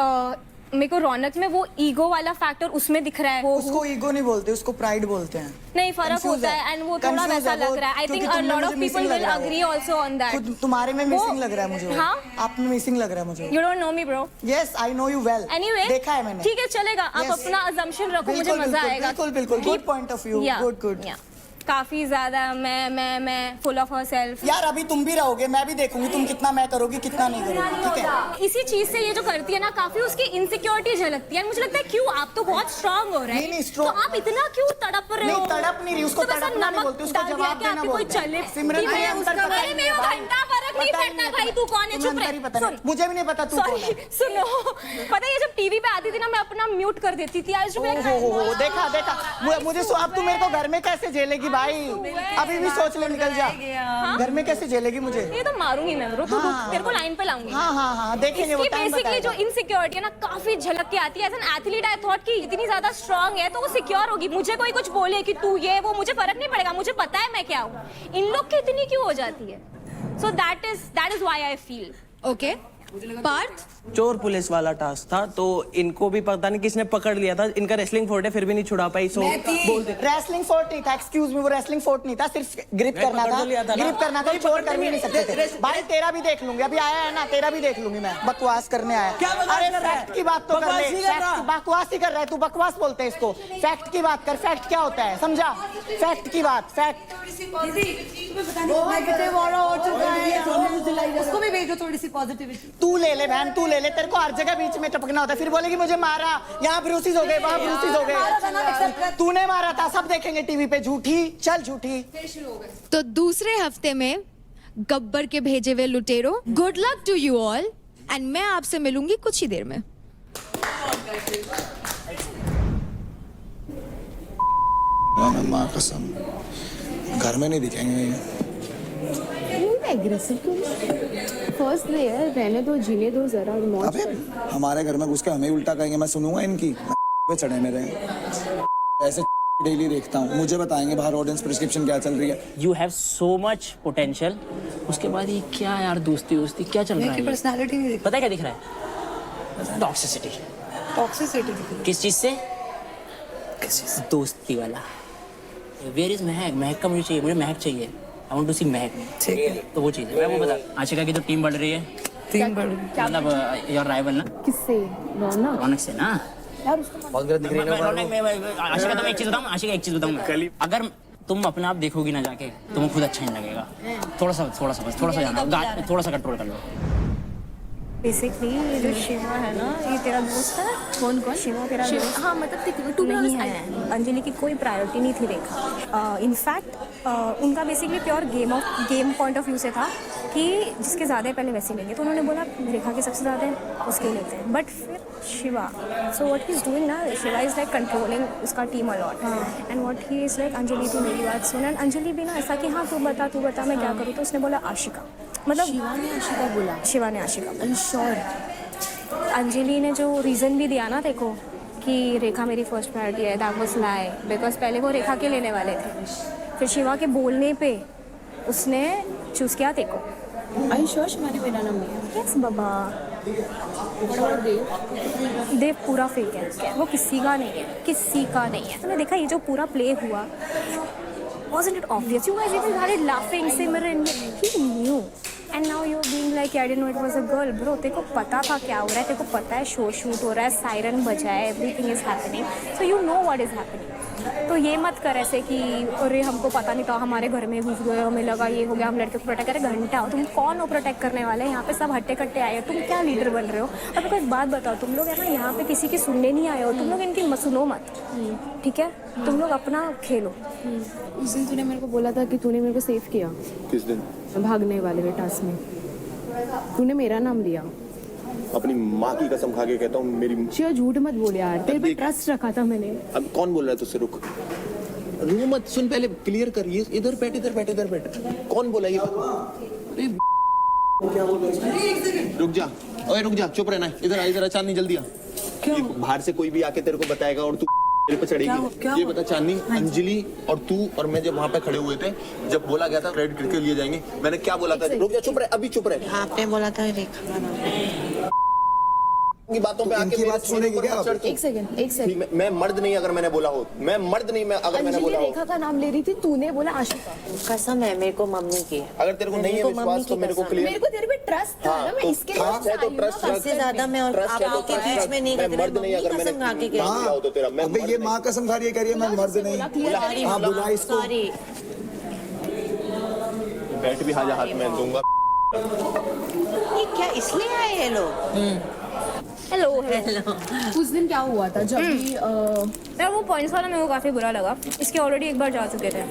मेरे को रौनक में वो ईगो वाला फैक्टर उसमें दिख रहा है। वो उसको ईगो नहीं बोलते, उसको प्राइड बोलते हैं। नहीं फर्क Confuse होता है एंड वो थोड़ा Confuse वैसा है वो, लग रहा है। आई थिंक क्योंकि अ तुम में लॉट ऑफ मुझे पीपल missing विल लग रहा है अग्री आल्सो ऑन दैट। खुद तुम्हारे में मिसिंग लग रहा है मुझे। हाँ आप में मिसिंग लग रहा है मुझे। You don't know me bro. Yes I know you well. Anyway देखा है मैंने। ठीक है चलेगा। आप Yes. अपना अजम्पशन रखो, मुझे मजा आएगा। बिल्कुल good point of view. Good काफी ज्यादा मैं फुल ऑफ हरसेल्फ। यार अभी तुम भी रहोगे, मैं भी देखूंगी तुम कितना मैं करोगी कितना नहीं करोगी। ठीक है, इसी चीज से ये जो करती है ना, काफी उसकी इनसिक्योरिटी झलकती है। मुझे लगता है क्यों आप तो बहुत स्ट्रांग हो रहे हैं। नहीं, तो आप इतना क्यों तड़प रहे हो? नहीं तड़प नहीं रही, उसको तो बस तड़पना नहीं नमक बोलते, उसको डाल दिया जवाब कि देना आपकी कोई बोलते हैं। चले। सिमरन कि भाई, मैं अंतर उसका बताइए बारे में भाई। घंटा भर फर्क नहीं पड़ता भाई तू कौन है, चुप रह। मुझे भी नहीं पता तू कौन है। सुनो, पता है ये जब टीवी पे आती थी ना, मैं अपना म्यूट कर देती थी। आज देखा मुझे अब तू मेरे को घर में कैसे झेलेगी भाई, अभी भी सोच ले, निकल जा। घर में कैसे झेलेगी मुझे? ये तो मारूंगी मैं, तेरे को लाइन पे लाऊंगी। हाँ देखेंगे वो टाइम बताएगा। बेसिकली जो इनसिक्योरिटी है ना, काफी झलक के आती है। As an athlete I thought कि इतनी ज्यादा स्ट्रांग है तो वो सिक्योर होगी। मुझे कोई कुछ बोले कि तू ये वो, मुझे फर्क नहीं पड़ेगा, मुझे पता है मैं क्या हूँ। इन लोग की इतनी क्यों हो जाती है? So that is why I feel. Okay Parth, चोर पुलिस वाला टास्क था, तो इनको भी पता नहीं किसने पकड़ लिया था। इनका रेसलिंग फोर्ट है, फिर भी नहीं छुड़ा पाई। सो बोल दे रेसलिंग फोर्ट नहीं था, एक्सक्यूज मी, वो रेसलिंग फोर्ट नहीं था, सिर्फ ग्रिप करना था। ग्रिप करना था, चोर कर भी नहीं सकते थे। भाई तेरा भी देख लूंगी, अभी आया है ना, तेरा भी देख लूंगी मैं। बकवास करने आया। अरे फैक्ट की बात तो कर ले। बकवास ही कर रहा है तू, बकवास बोलते हैं इसको। फैक्ट की बात कर, फैक्ट क्या होता है समझा? फैक्ट की बात, फैक्ट। उसको भी भेजो थोड़ी सी पॉजिटिविटी। तू ले ले बहन, तू ले ले, तेरे को हर जगह बीच में टपकना होता है। फिर बोलेगी मुझे मारा, यहाँ ब्रूसीज हो गए, वहाँ ब्रूसीज हो गए। तूने मारा था, सब देखेंगे टीवी पे। झूठी, चल झूठी। तो दूसरे हफ्ते में गब्बर के भेजे हुए लुटेरो, good luck to you all, and मैं आपसे मिलूंगी कुछ ही देर में। माँ कसम, घर में नहीं दिखेंगे। एग्रेसिव फर्स्ट डे है, रहने दो, जीने दो जरा। अबे हमारे घर में घुस के हमें उल्टा कहेंगे, मैं सुनूंगा इनकी। पे चढ़े मेरे ऐसे डेली देखता हूँ, मुझे बताएंगे बाहर ऑडियंस प्रिस्क्रिप्शन क्या चल रही है। You have so much potential, उसके बाद ये क्या यार, दोस्ती क्या चल रहा है? पर्सनालिटी नहीं पता है क्या दिख रहा है? टॉक्सिसिटी। किस चीज से? दोस्ती वाला। वेयर इज महक? महक का मुझे चाहिए, मुझे महक चाहिए। आई वांट टू सी महक। ठीक है, तो वो चीज़ है। मैं वो बता, आशिका की तो टीम बढ़ रही है। टीम बढ़ रही है मतलब योर राइवल ना? किससे? रौनक से ना बहुत गलत दिख रही है। आशिका तुम्हें एक चीज बताऊँ, आशिका एक चीज बताऊँ, अगर तुम अपने आप देखोगी ना जाके, तुम्हें खुद अच्छा नहीं लगेगा। थोड़ा सा जाना, थोड़ा सा कंट्रोल कर लो। बेसिकली जो शिवा है ना, ये तेरा दोस्त है। कौन शिवा तेरा दोस्त? हाँ मतलब टू नहीं है। अंजलि की कोई प्रायोरिटी नहीं थी रेखा। इनफैक्ट उनका basically pure game point of view से था कि जिसके ज़्यादा पहले वैसे लेंगे, तो उन्होंने बोला रेखा के सबसे ज़्यादा है उसके लेते हैं। बट फिर Shiva, so what he is doing ना, शिवा इज़ लाइक कंट्रोलिंग उसका team a lot, and what he is like, Anjali तू मेरी बात सुन। एंड अंजलि भी ना ऐसा कि हाँ तू बता मैं क्या करूँ, तो उसने बोला आशिका, मतलब शिवा ने आशिका बोला। श्योर अंजलि ने जो रीज़न भी दिया ना देखो कि रेखा मेरी फर्स्ट प्रायोरिटी है, दैट वाज लाई, बिकॉज पहले वो रेखा के लेने वाले थे। फिर शिवा के बोलने पे उसने चूज़ किया देखो। आई श्योर शिवा ने मेरा नाम लिया? यस बाबा। देव पूरा फेक है, वो किसी का नहीं है। तुमने देखा ये जो पूरा प्ले हुआ, wasn't it obvious? You guys even started laughing, Simran. He knew. And now you're being like, I didn't know it was a girl. Bro, तेरे को पता था क्या हो रहा है, तेरे को पता है शो शूट हो रहा है, सायरन बजा है, everything is happening. So you know what is happening. तो ये मत कर ऐसे कि अरे हमको पता नहीं था, हमारे घर में घुस गए, हमें लगा ये हो गया, हम लड़के को प्रोटेक्ट करें। घंटा हो, तुम कौन हो प्रोटेक्ट करने वाले? यहाँ पे सब हट्टे कट्टे आए हो, तुम क्या लीडर बन रहे हो? अब एक बात बताओ, तुम लोग है ना यहाँ पे किसी की सुनने नहीं आए हो, तुम लोग इनकी सुनो मत, ठीक है? तुम लोग अपना खेलो। उस दिन तूने मेरे को बोला था कि तूने मेरे को सेव किया। किस दिन? भागने वाले टास्क में तूने मेरा नाम लिया। अपनी माँ की कसम खा के कहता हूँ, मेरी शिवा झूठ मत बोल यार, तेरे पे ट्रस्ट रखा था मैंने। अब कौन बोल रहा है तुझसे? रुक मत, सुन, पहले क्लियर कर। ये इधर बैठ। कौन बोला ये बात? क्या बोल रहा है? रुक जा, चुप रहना। इधर चांदनी, जल्दी आ। बाहर से कोई भी आके तेरे को बताएगा और तू पे चढ़ेगी। ये बता चांदनी, अंजलि और तू और मैं जब वहाँ पे खड़े हुए थे, जब बोला गया था रेड करके लिए जाएंगे, मैंने क्या बोला था? रुक जा, चुप रहे, अभी चुप रहे। आपने बोला था रेखा की बातों पे आके बात सुनेगी क्या? एक सेकंड। मैं मर्द नहीं अगर मैंने बोला हो, मैं मर्द नहीं, मैं अगर मैंने बोला हो। रेखा का नाम ले रही थी, तूने बोला आशिका। कसम है मेरे को मम्मी की। अगर तेरे को नहीं है विश्वास तो मेरे को क्लियर। मेरे को तेरे पे ट्रस्ट था ना, मैं इसके ट्रस्ट है तो ट्रस्ट सबसे ज्यादा मैं और आपके बीच में नहीं कर मर्द नहीं अगर मैंने खा के गया तो तेरा मैं ये माँ कसम खा रही है, कह रही है मैं मर्द नहीं। हाँ बुला इसको। सॉरी, बैठ भी हाथ में दूंगा। ये क्या इसलिए आए ये लोग? हेलो। उस दिन क्या हुआ था जब भी यार वो पॉइंट्स वाला मेरे को काफ़ी बुरा लगा। इसके ऑलरेडी एक बार जा चुके थे,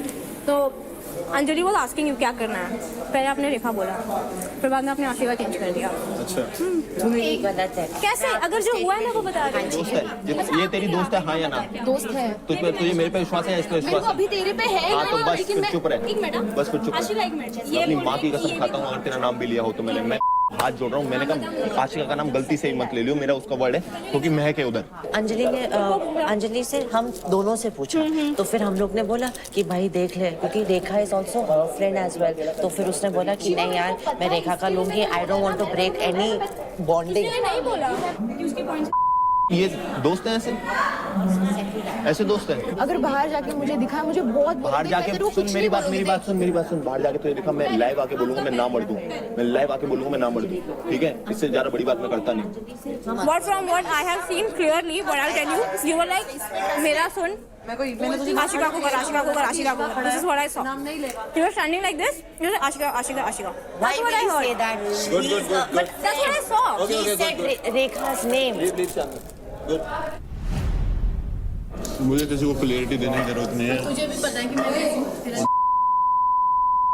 तो अंजलि वो आस्किंग यू क्या करना है, पहले आपने रेखा बोला, फिर बाद में आपने आशीर्वाद चेंज कर दिया। अच्छा गलत है। कैसे? अगर जो हुआ है ना वो बता रहे हैं। दोस्त है ये तेरी दोस्त है हाँ या ना? दोस्त है। तुझे मेरे पे विश्वास है, इस पे विश्वास है? अभी तेरे पे है हाँ तो ना, बस लेकिन फिर मैं चुप रहे, एक मिनट बस फिर चुप आशिका एक मिनट, रहे। अपनी माँ की कसम खाता हूँ अगर तेरा नाम भी लिया हो तो मैं हाथ जोड़ रहा हूँ। मैंने कहा आशिका का नाम गलती से ही मत ले लियो, मेरा उसका वर्ड है क्योंकि महक है उधर। अंजलि ने अंजलि से हम दोनों से पूछा तो फिर हम लोग ने बोला कि भाई देख ले, क्योंकि Rekha is also her friend as well. तो फिर उसने बोला कि नहीं यार मैं रेखा का लूंगी, I don't want to break any bonding. नहीं बोला ये दोस्त हैं ऐसे दोस्त हैं। अगर बाहर जाके मुझे दिखा, मुझे बहुत बाहर जाके सुन मेरी बात सुन, बाहर जाके तुझे दिखा मैं लाइव आके बोलूंगा मैं ना मर दूं, मैं लाइव आके बोलूंगा मैं ना मर दूं, ठीक है? इससे ज्यादा बड़ी बात मैं करता नहीं। What from what I have seen clearly, what I'll tell you, you were like, मेरा सुन, आशिका को कर, आशिका को कर, आशिका को कर. This is what I saw. You were standing like this. You said Ashika, Ashika, Ashika. That's what I heard. Say that? Good. But that's what I saw. He said Rekha's name. मुझे किसी को क्लियरिटी देने की जरूरत नहीं है। तुझे भी पता है कि मैं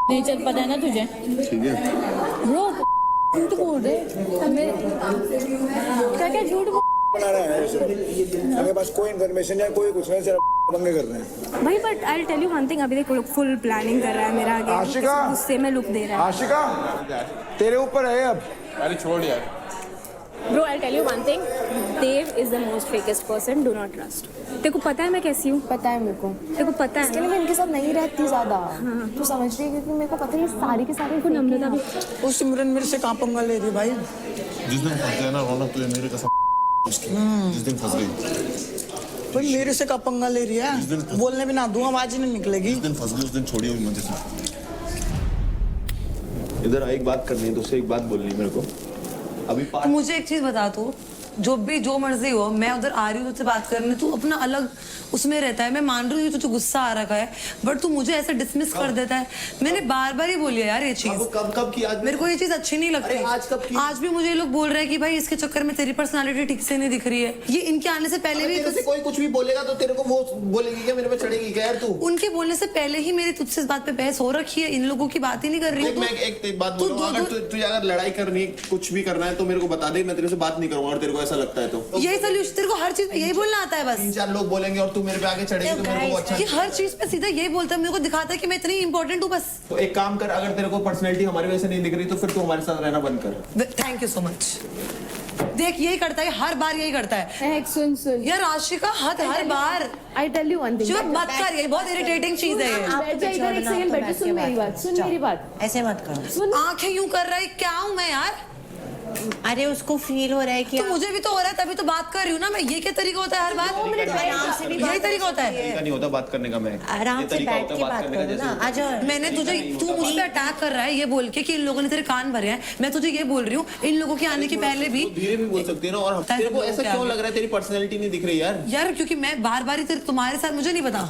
नेचर पता है ना तुझे, ठीक है ब्रो झूठ बोल रहे क्या झूठ बना रहा है। मेरे पास कोई इन्फॉर्मेशन या कोई कुछ नहीं, सिर्फ पंगे कर रहे हैं भाई. But I will tell you one thing, अभी देखो फुल प्लानिंग कर रहा है मेरा आगे, आशिका गुस्से में लुक दे रहा है. आशिका तेरे ऊपर है अब। अरे छोड़ यार। Bro, I'll tell you one thing. Dave is the most fakest person. Do not trust. तेरे को पता है मैं कैसी हूँ? पता है मेरे को. तेरे को पता है? इसके लिए मैं इनके साथ नहीं रहती ज़्यादा. तू समझ रही है क्योंकि मेरे को पता है ये सारी के सारे को नम्रता भी. वो सिमरन मेरे से कहाँ पंगा ले रही है भाई? जिस दिन फंस गया ना रौनक तुझे मेरे कसम, जिस दिन फंस गई भाई मेरे से कहाँ पंगा ले रही है? बोलने भी ना दूँ आवाज ही नहीं निकलेगी. जिस दिन फंस गई उस दिन छोड़ी हुई मुझे से। इधर एक बात करनी है तुझसे, एक बात बोलनी है मेरे को अभी। तो मुझे एक चीज बता, तू जो मर्जी हो, मैं उधर आ रही हूँ तुझसे बात करने, तू अपना अलग उसमें रहता है. मैं मान रही हूँ तुझे गुस्सा आ रखा है, बट तू मुझे ऐसे डिसमिस कर देता है. मैंने बार ही बोली है यार ये चीज. कब की? आज मेरे को ये चीज अच्छी नहीं लगती. आज कब की? आज भी मुझे लोग बोल रहे हैं कि भाई इसके चक्कर में तेरी पर्सनालिटी ठीक से नहीं दिख रही है. ये इनके आने से पहले भी कोई कुछ भी बोलेगा तो तेरे को वो बोलेगी क्या मेरे पे चढ़ेगी क्या यार तू? उनके बोलने से पहले ही मेरी तुझसे इस बात पे बहस हो रखी है. इन लोगों की बात ही नहीं कर रही हूँ. मैं एक बात बोल रहा हूँ, तुझे अगर लड़ाई करनी है, कुछ भी करना है तो मेरे को बता दे, मैं तेरे से बात नहीं करूंगा. और तेरे को ऐसा लगता है तो यही सोल्यूशन. तेरे को हर चीज में यही बोलना आता है बस. 3-4 लोग बोलेंगे और तू मेरे पे आगे चढ़ेगी तो मेरे को अच्छा. ये हर चीज पे सीधा यही बोलता है, मेरे को दिखाता है कि मैं इतनी इंपॉर्टेंट हूँ बस. तो एक काम कर, अगर तेरे को पर्सनैलिटी हमारी वजह से नहीं दिख रही तो फिर तू हमारे साथ रहना बंद कर. Thank you so much. देख यही करता है, हर बार यही करता है. सुन यार आशिका हर बार. I tell you one thing. जो मत कर, ये बहुत इरिटेटिंग चीज है. बैठ जा इधर एक सेकंड, बैठ. सुन मेरी बात, सुन मेरी बात. ऐसे मत करो. आंखें यूं कर रहा है, क्या हूँ मैं यार? अरे उसको फील हो रहा है कि तो मुझे भी तो हो रहा है, तभी तो बात कर रही हूँ ना मैं. ये क्या तरीका होता है हर बार? यही तरीका होता है. तरीका नहीं होता बात करने का. मैं आराम से बैठ के बात करो ना. आ जाओ. मैंने तुझे, तू मुझ पे अटैक कर रहा है ये बोल के कि इन लोगों ने तेरे कान भरे हैं. मैं तुझे ये बोल रही हूँ, इन लोगों के आने के पहले भी धीरे भी बोल सकती है ना. और तेरे को ऐसा क्यों लग रहा है तेरी पर्सनैलिटी नहीं दिख रही यार? क्योंकि मैं बार ही तुम्हारे साथ, मुझे नहीं पता.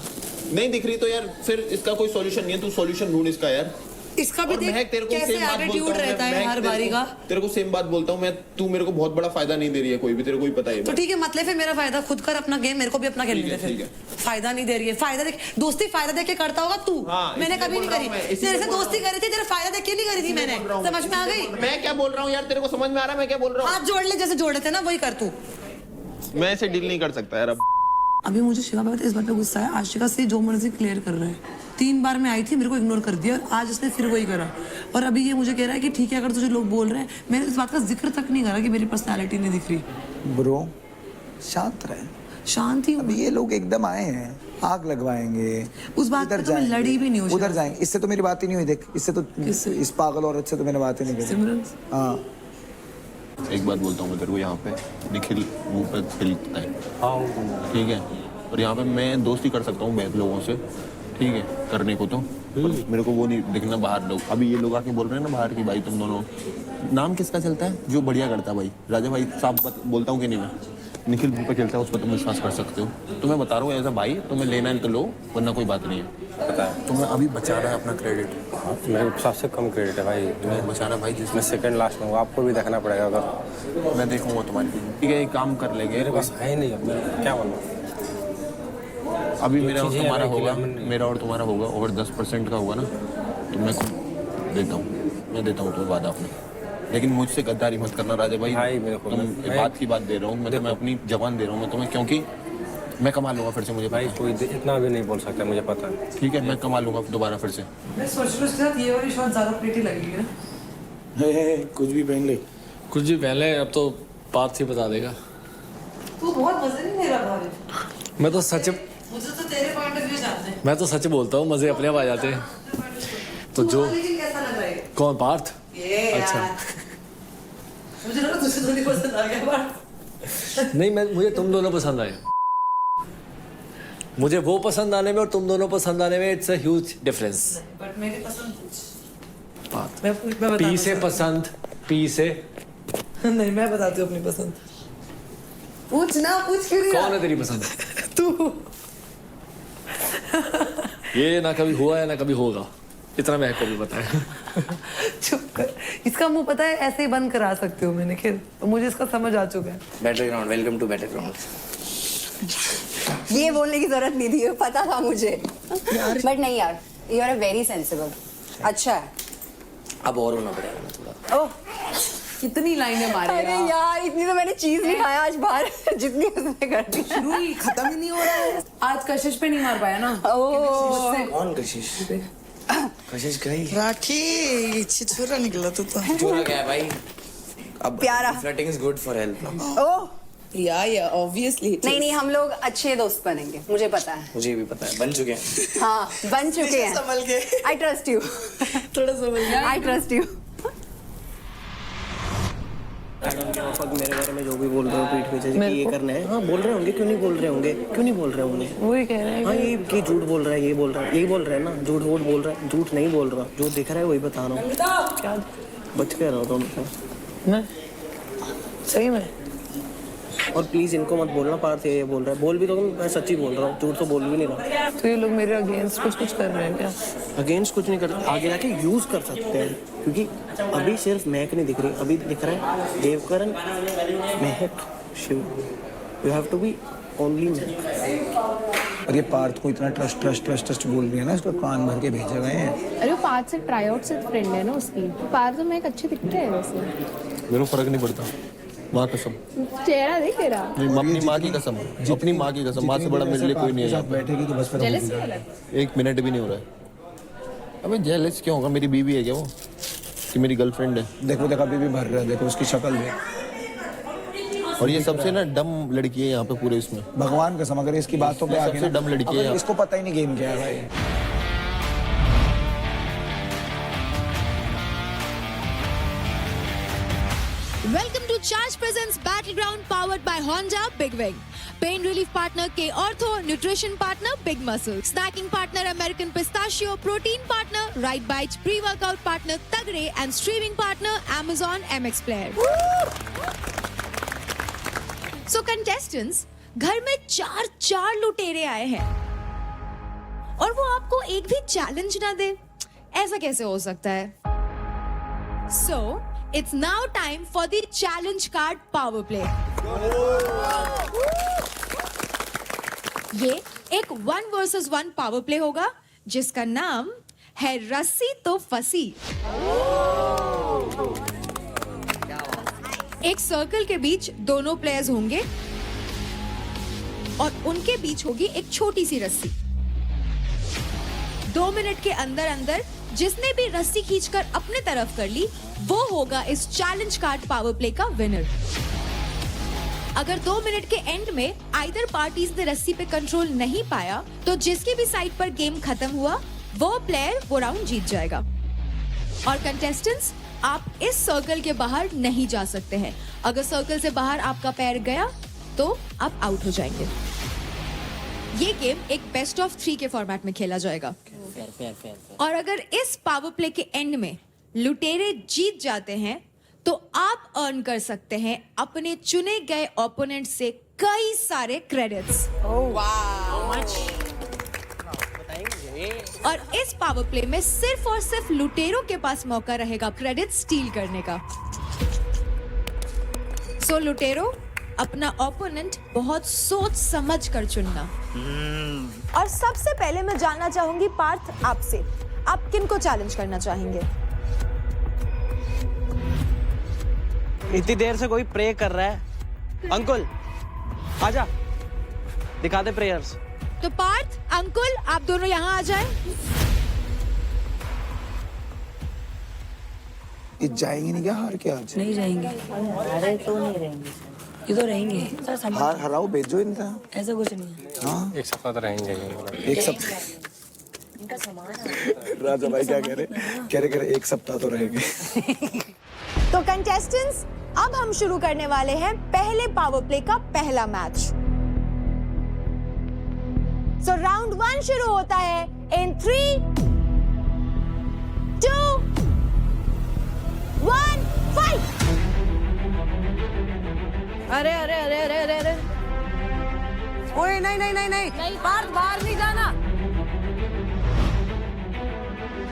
नहीं दिख रही तो यार फिर इसका कोई सॉल्यूशन नहीं है. तू सॉल्यूशन ढूंढ इसका यार. इसका भी देख कैसे एटीट्यूड रहता है हर बारी का. तेरे को सेम बात बोलता हूँ मैं, तू मेरे को बहुत बड़ा फायदा नहीं दे रही है कोई भी, तेरे को ही पता है. तो ठीक है, मतलब है मेरा फायदा. खुद कर अपना गेम, मेरे को भी अपना खेलने दे. फिर फायदा नहीं दे रही है. फायदा देख, दोस्ती फायदा देख के करता होगा तू. मैंने कभी नहीं करी. तेरे से दोस्ती करी थी, तेरा फायदा देख के नहीं करी थी मैंने. समझ में आ गई? मैं क्या बोल रहा हूँ यार, तेरे को समझ में आ रहा है मैं क्या बोल रहा हूँ? हाथ जोड़ ले जैसे जोड़े थे ना, वही कर तू. मैं ऐसे डील नहीं कर सकता यार. अब अभी मुझे शिवा बात इस बात पे गुस्सा है, आशिका से जो मर्जी क्लियर कर रहा है. 3 बार मैं आई थी, मेरे को इग्नोर कर दिया, और आज इसने फिर वही करा. और अभी ये मुझे कह रहा है कि ठीक है अगर तुझे लोग बोल रहे हैं. मैंने इस बात का जिक्र तक नहीं करा कि मेरी पर्सनालिटी नहीं दिख रही. ब्रो शांत रहे. शांति. अभी ये लोग एकदम आए हैं, आग लगवाएंगे. उस बात पर तो मैं लड़ी भी नहीं हूँ. उधर जाएंगे. इससे तो मेरी बात ही नहीं हुई. देख इससे तो, इस पागल औरत से तो मैंने बात ही नहीं करी. हाँ एक बात बोलता हूँ मैं तेरे को, यहाँ पे निखिल मुंह पे खिलता है, ठीक है? और यहाँ पे मैं दोस्ती कर सकता हूँ बहुत लोगों से, ठीक है, करने को तो. पर मेरे को वो नहीं दिखना बाहर लोग. अभी ये लोग आके बोल रहे हैं ना बाहर की, भाई तुम दोनों, नाम किसका चलता है जो बढ़िया करता है? भाई राजा भाई साहब बोलता हूँ कि नहीं मैं. निखिल मुंह पे खेलता है, उस पर तुम विश्वास कर सकते हो. तो मैं बता रहा हूँ एज अ भाई, तुम्हें लेना है तो लो, वरना कोई बात नहीं है. पता है तुम्हें अभी बचाना है अपना क्रेडिट. मेरे सबसे कम क्रेडिट है भाई. तुम्हें बचाना भाई, जिसमें सेकंड लास्ट में हूँ. आपको भी देखना पड़ेगा. अगर मैं देखूंगा तुम्हारी, ठीक है? एक काम कर लेंगे. मेरे पास है नहीं. अब क्या बोलूँ? अभी मेरा और तुम्हारा होगा, मेरा और तुम्हारा होगा, और 10% का होगा ना, तो मैं मैं देता हूँ तुम्हें वादा अपना, लेकिन मुझसे गद्दारी मत करना राजा भाई। मेरे को बात की बात दे रहा हूँ मैं तुम्हें, अपनी जबान दे रहा हूँ मैं तुम्हें, क्योंकि मैं कमा लूंगा फिर से, मुझे भाई कोई इतना भी नहीं बोल सकता, मुझे पता है। ठीक है, मैं कमा लूंगा दोबारा फिर से। मैं सोच रही हूँ उसके साथ ये वाली शॉट ज़्यादा प्रीटी लगेगी ना। कुछ भी पहन ले, कुछ भी पहन ले, अब तो पार्थ ही बता देगा। तू बहुत मजे नहीं ले रहा भाई। मैं तो सच मुझे तो तेरे पॉइंट ऑफ व्यू जानते हैं। मैं तो सच बोलता हूँ, मजे अपने आप आ जाते हैं। तो जो लेकिन कैसा लग रहा है? कौन पार्थ? अच्छा मुझे लगा तुझे तो नहीं पसंद आ गया पार्थ। नहीं, मुझे तुम दोनों पसंद आए। मुझे वो पसंद आने में और तुम दोनों पसंद आने में it's a huge difference. But मेरी पसंद कुछ। बात मैं पी से पसंद, पी से नहीं, मैं बताती हूँ अपनी पसंद। पूछ ना, पूछ क्यों नहीं? कौन है तेरी पसंद? तू। ये ना कभी हुआ है ना कभी होगा, इतना मैं को भी पता है। चुप कर, इसका मुंह पता है ऐसे ही बंद करा सकती हूँ मैं निखिल, तो मुझे इसका समझ आ चुका है। बैटरग्राउंड, वेलकम टू बैटरग्राउंड। ये बोलने की जरूरत नहीं थी, पता था मुझे। बट नहीं यार, यू आर वेरी सेंसिबल। अच्छा है, अब और होना पड़ेगा ना थोड़ा। ओह कितनी लाइनें मारेगा। अरे यार, इतनी तो मैंने चीज नहीं खाया आज बाहर जितनी उसने कर दी। शुरू ही खत्म ही नहीं हो रहा है। आज कशिश पे नहीं मार पाया ना। ओह कौन कशिश? कशिश गई। राखी छिछोरा निकला तू तो। छोरा गया भाई। अब प्यारा। Flirting is good for health. Oh yeah obviously. नहीं, हम लोग अच्छे दोस्त बनेंगे, मुझे पता है। मुझे भी पता है, बन चुके हैं। हाँ, बन चुके हैं। संभल के। I trust you. थोड़ा संभल के। I trust you. मेरे बारे में जो भी बोल रहे हो पीठ पीछे कि ये करना है, हाँ बोल रहे होंगे, क्यों नहीं बोल रहे होंगे, क्यों नहीं बोल रहे होंगे? वही कह रहे हैं। हाँ, ये कि झूठ बोल रहा है, ये बोल रहा है, यही बोल रहा है ना, झूठ बोल रहा है, झूठ नहीं बोल रहा, जो दिख रहा है वही बता रहा हूँ। क्या बच के रहो तुम। मैं सही में। और प्लीज इनको मत बोलना पार्थ ये बोल रहा है, बोल भी तो मैं सच्ची बोल रहा हूँ, झूठ तो बोल भी नहीं रहा। तो ये लोग मेरे अगेंस्ट कुछ कर रहे हैं क्या? अगेंस्ट कुछ नहीं करते, आगे जाके यूज कर सकते हैं, क्योंकि अभी सिर्फ महक नहीं दिख रही, अभी दिख रहा है Devkaran, Mahak, Shiv. You have to be only Mahak. और ये पार्थ को इतना ट्रस्ट बोल रही है ना, इसको कान भर के भेजे गए हैं। अरे वो पार्थ से ट्राई आउट से फ्रेंड है ना उसकी। पार्थ तो मैं एक अच्छे दिखते है वैसे। मेरे को फर्क नहीं पड़ता, माँ कसम। चेहरा देख तेरा। अपनी माँ की कसम, अपनी माँ की कसम, माँ से बड़ा मेरे लिए कोई नहीं है। बैठेगी तो बस फिर जेलस क्यों हो रहा है? 1 मिनट भी नहीं हो रहा है। अबे जेलस क्यों होगा, मेरी बीवी है क्या वो, कि मेरी गर्लफ्रेंड है? देखो अभी भी भर रहा है, देखो उसकी शक्ल देख। और ये सबसे ना डम लड़की है यहाँ पे पूरे इसमें, भगवान कसम, अगर इसकी बातों पे आके सबसे डम लड़की है। इसको पता ही नहीं गेम क्या है भाई। Welcome to Charge Presents Battleground powered by Honda Big Wing. Pain relief partner K Ortho, nutrition partner Big Muscle, snacking partner American Pistachio, protein partner Right Bites, pre-workout partner Tagre and streaming partner Amazon MX Player. So contestants, घर में चार लुटेरे आए हैं और वो आपको एक भी चैलेंज ना दे, ऐसा कैसे हो सकता है? So it's now time for the challenge card power play. ये एक 1 versus 1 पावर प्ले होगा जिसका नाम है रस्सी तो फंसी। एक सर्कल के बीच दोनों प्लेयर्स होंगे और उनके बीच होगी एक छोटी सी रस्सी। 2 मिनट के अंदर अंदर जिसने भी रस्सी खींचकर अपने तरफ कर ली वो होगा इस चैलेंज कार्ड पावर प्ले का विनर। अगर 2 मिनट के एंड में आइदर पार्टीज ने रस्सी पे कंट्रोल नहीं पाया तो जिसकी भी साइड पर गेम खत्म हुआ वो प्लेयर वो राउंड जीत जाएगा। और कंटेस्टेंट्स, आप इस सर्कल के बाहर नहीं जा सकते हैं। अगर सर्कल से बाहर आपका पैर गया तो आप आउट हो जाएंगे। ये गेम एक बेस्ट ऑफ 3 के फॉर्मेट में खेला जाएगा। और अगर इस पावर प्ले के एंड में लुटेरे जीत जाते हैं तो आप अर्न कर सकते हैं अपने चुने गए ओपोनेंट से कई सारे क्रेडिट्स। और इस पावर प्ले में सिर्फ और सिर्फ लुटेरों के पास मौका रहेगा क्रेडिट स्टील करने का। सो लुटेरो, अपना ओपोनेंट बहुत सोच समझ कर चुनना। और सबसे पहले मैं जानना चाहूंगी पार्थ आपसे, आप किन को चैलेंज करना चाहेंगे? इतनी देर से कोई प्रे कर रहा है। अंकुल आजा, दिखा दे प्रेयर्स। तो पार्थ, अंकुल, आप दोनों यहाँ आ जाएं। ये जाएंगे नहीं क्या हार के आज? नहीं जाएंगे। अरे तो नहीं रहेंगे, ये तो रहेंगे। हार हराओ भेजो इनका। ऐसा कुछ नहीं है। हाँ एक सप्ताह तो रहेंगे एक सप्ताह। राजा भाई क्या कह रहे एक सप्ताह तो रहेंगे। तो कंटेस्टेंट्स, अब हम शुरू करने वाले हैं पहले पावर प्ले का पहला मैच। सो राउंड 1 शुरू होता है इन 3, 2, 1, फाइट। अरे अरे अरे अरे अरे अरे ओए नहीं नहीं नहीं नहीं पार्थ बाहर नहीं जाना।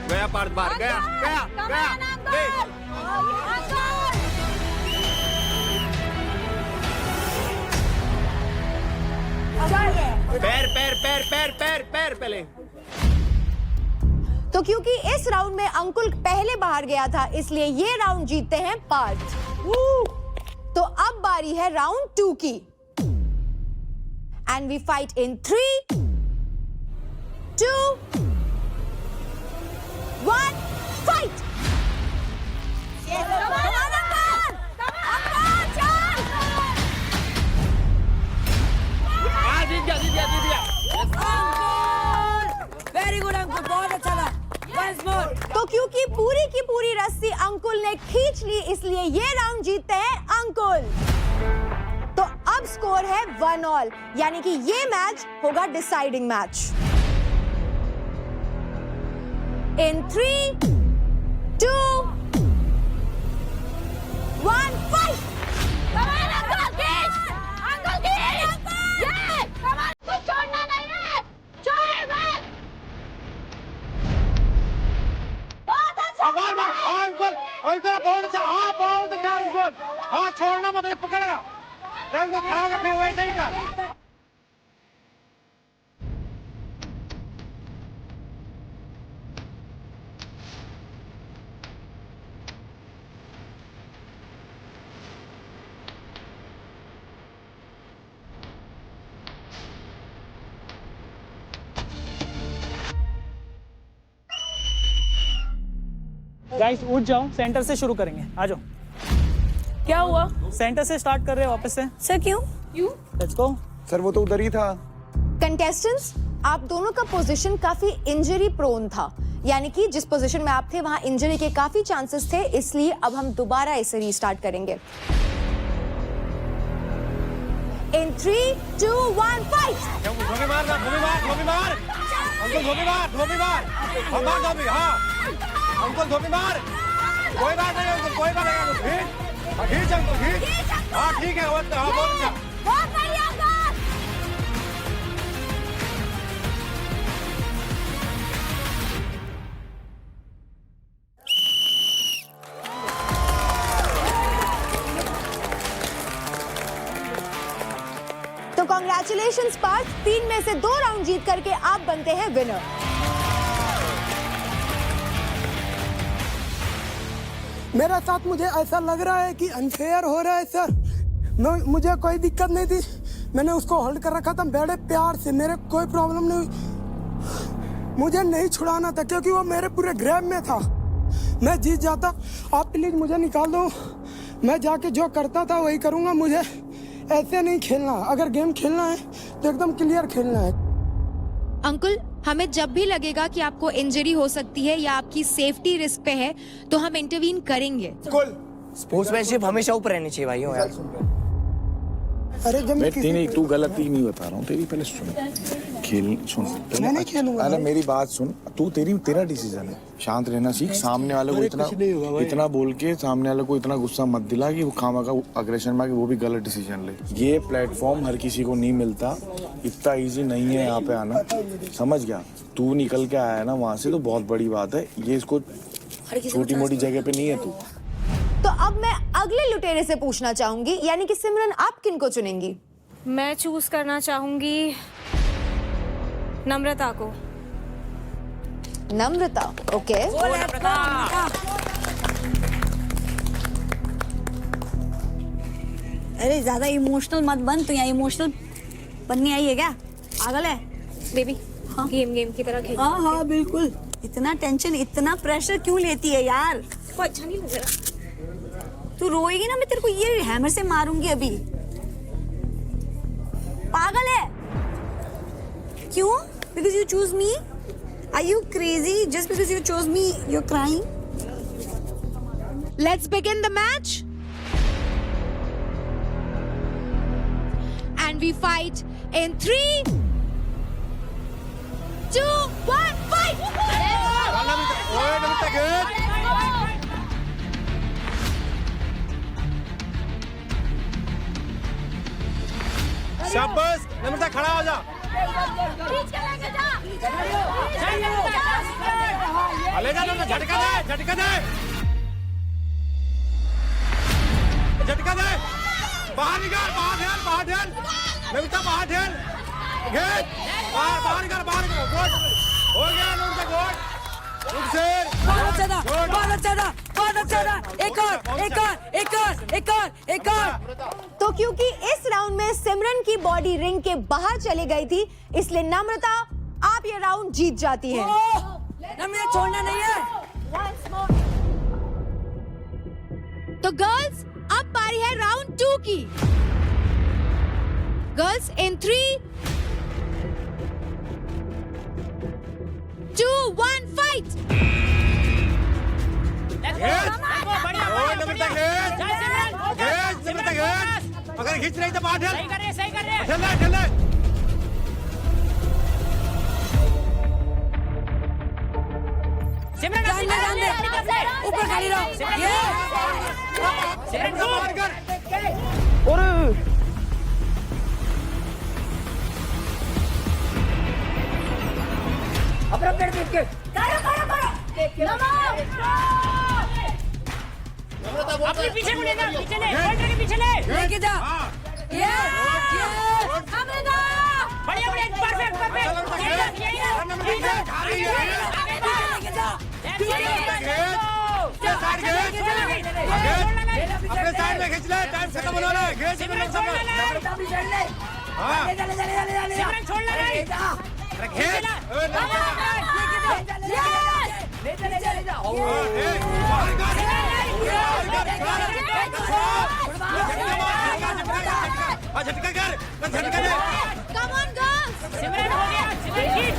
गया पार्थ बाहर, गया गया गया। पैर पैर पैर पैर पैर पैर पहले। तो क्योंकि इस राउंड में अंकुल पहले बाहर गया था, इसलिए ये राउंड जीतते हैं पार्थ। तो अब बारी है राउंड 2 की। And we fight in 3, 2, 1, fight. Very good Ankul, बहुत अच्छा था। Once more. तो क्योंकि पूरी की पूरी रस्सी अंकुल ने खींच ली, इसलिए ये राउंड जीतते हैं अंकुल। तो अब स्कोर है 1-1, यानी कि ये मैच होगा डिसाइडिंग मैच। इन 3, 2, 1, फाइट। हाँ छोड़ना मत, पकड़ेगा खड़ा कर, फिर वैसे ही कर। गाइस उठ जाओ, सेंटर से शुरू करेंगे, आ जाओ। क्या हुआ? सेंटर से स्टार्ट कर रहे हैं वापस से। सर क्यों? Let's go. सर वो तो उधर ही था। कंटेस्टेंट्स, आप दोनों का पोजीशन काफी इंजरी प्रोन था, यानी कि जिस पोजीशन में आप थे वहां इंजरी के काफी चांसेस थे, इसलिए अब हम दोबारा इसे रीस्टार्ट करेंगे। इन 3, 2, 1, फाइट। धोबी मार, धोबी मार, धोबी मार। अंकुल धोबी मार, धोबी मार। हम मार धोबी, हाँ। अंकुल धोबी मार। कोई बात नहीं अंकुल, कोई बात नहीं अंकुल। खींच अंकुल, खींच। हाँ ठीक है, बहुत अच्छा। बहुत बढ़िया अंकुल। तो कांग्रेचुलेशंस पार्थ, 3 में से 2 राउंड जीत करके आप बनते हैं विनर। मेरा साथ मुझे ऐसा लग रहा है कि अनफेयर हो रहा है सर। मुझे कोई दिक्कत नहीं थी, मैंने उसको होल्ड कर रखा था बड़े प्यार से, मेरे कोई प्रॉब्लम नहीं हुई। मुझे नहीं छुड़ाना था क्योंकि वो मेरे पूरे ग्रैब में था। मैं जीत जाता। आप प्लीज मुझे निकाल दो, मैं जाके जो करता था वही करूँगा। मुझे ऐसे नहीं खेलना, अगर गेम खेलना है तो एकदम क्लियर खेलना है। अंकुल, हमें जब भी लगेगा कि आपको इंजरी हो सकती है या आपकी सेफ्टी रिस्क पे है, तो हम इंटरवीन करेंगे। स्पोर्ट्समैनशिप हमेशा ऊपर रहनी चाहिए भाइयों यार। अरे जब मैं तेरी तू गलती नहीं बता रहा हूँ, तेरी पहले सुन, खेल सुन। मैं नहीं खेलूंगा। अरे मेरी बात सुन, तू तेरा डिसीजन है, शांत रहना सीख। सामने वाले को इतना बोल के सामने वाले को इतना गुस्सा मत दिला कि वो खामा का अग्रेशन में वो भी गलत डिसीजन ले। ये प्लेटफॉर्म हर किसी को नहीं मिलता, इतना इजी नहीं है यहाँ पे आना, समझ गया? तू निकल के आया ना वहाँ से तो बहुत बड़ी बात है, ये इसको छोटी मोटी जगह पे नहीं है तू। तो अब मैं अगले लुटेरे से पूछना चाहूंगी, यानी कि सिमरन आप किन को चुनेंगी? मैं चूज करना चाहूंगी नम्रता को। नम्रता ओके अरे ज्यादा इमोशनल मत बन, तो यहाँ इमोशनल बननी आई है क्या? पागल है बेबी गेम की तरह खेल। हाँ हाँ बिल्कुल। इतना टेंशन, इतना प्रेशर क्यों लेती है यार? को अच्छा नहीं लग रहा। तू रोएगी ना, मैं तेरे को ये हैमर से मारूंगी अभी। पागल है क्यों? Because you choose me? Are you crazy? Just because you chose me, you're crying? Let's begin the match. And we fight in 3, 2, 1, fight! शाबाश नम्रता, खड़ा हो जा। ले जा नम्रता, झटका दे, झटका दे, झटका दे। बाहर निकाल, बाहर ढेल, बाहर ढेल। नम्रता बाहर ढेल, घेर, बाहर निकाल, बाहर निकाल। गोल हो गया नम्रता, गोल। उठ से। बहुत ज्यादा, बहुत ज्यादा, बहुत ज्यादा। एक और, एक और, एक और, एक और, एक और। तो क्योंकि इस राउंड में सिमरन की बॉडी रिंग के बाहर चली गई थी, इसलिए नम्रता आप ये राउंड जीत जाती हैं। नम्रता छोड़ना नहीं है। तो गर्ल्स अब बारी है राउंड 2 की। Girls in 3, 2, 1 fight. अगर खींच रही तो बाहर ढेल। सही कर रहे, सही कर रहे। ढेल ले, ढेल ले। सिमरन जान दे, ऊपर खड़ी रहो। ये सिमरन को बाहर कर। अपना पेड़ देख के अपने पीछे मुड़े ना, पीछे ले, ऑलरेडी पीछे ले। लेके जा। ये बढ़िया बढ़िया, परफेक्ट परफेक्ट। अपने साइड में खींच ले, टाइम खत्म होने वाला है। घेर सिमरन सब। सिमरन छोड़ना नहीं। घेर। झटका कर, झटका दे। Come on girls. सिमरन हो गया, सिमरन जीत।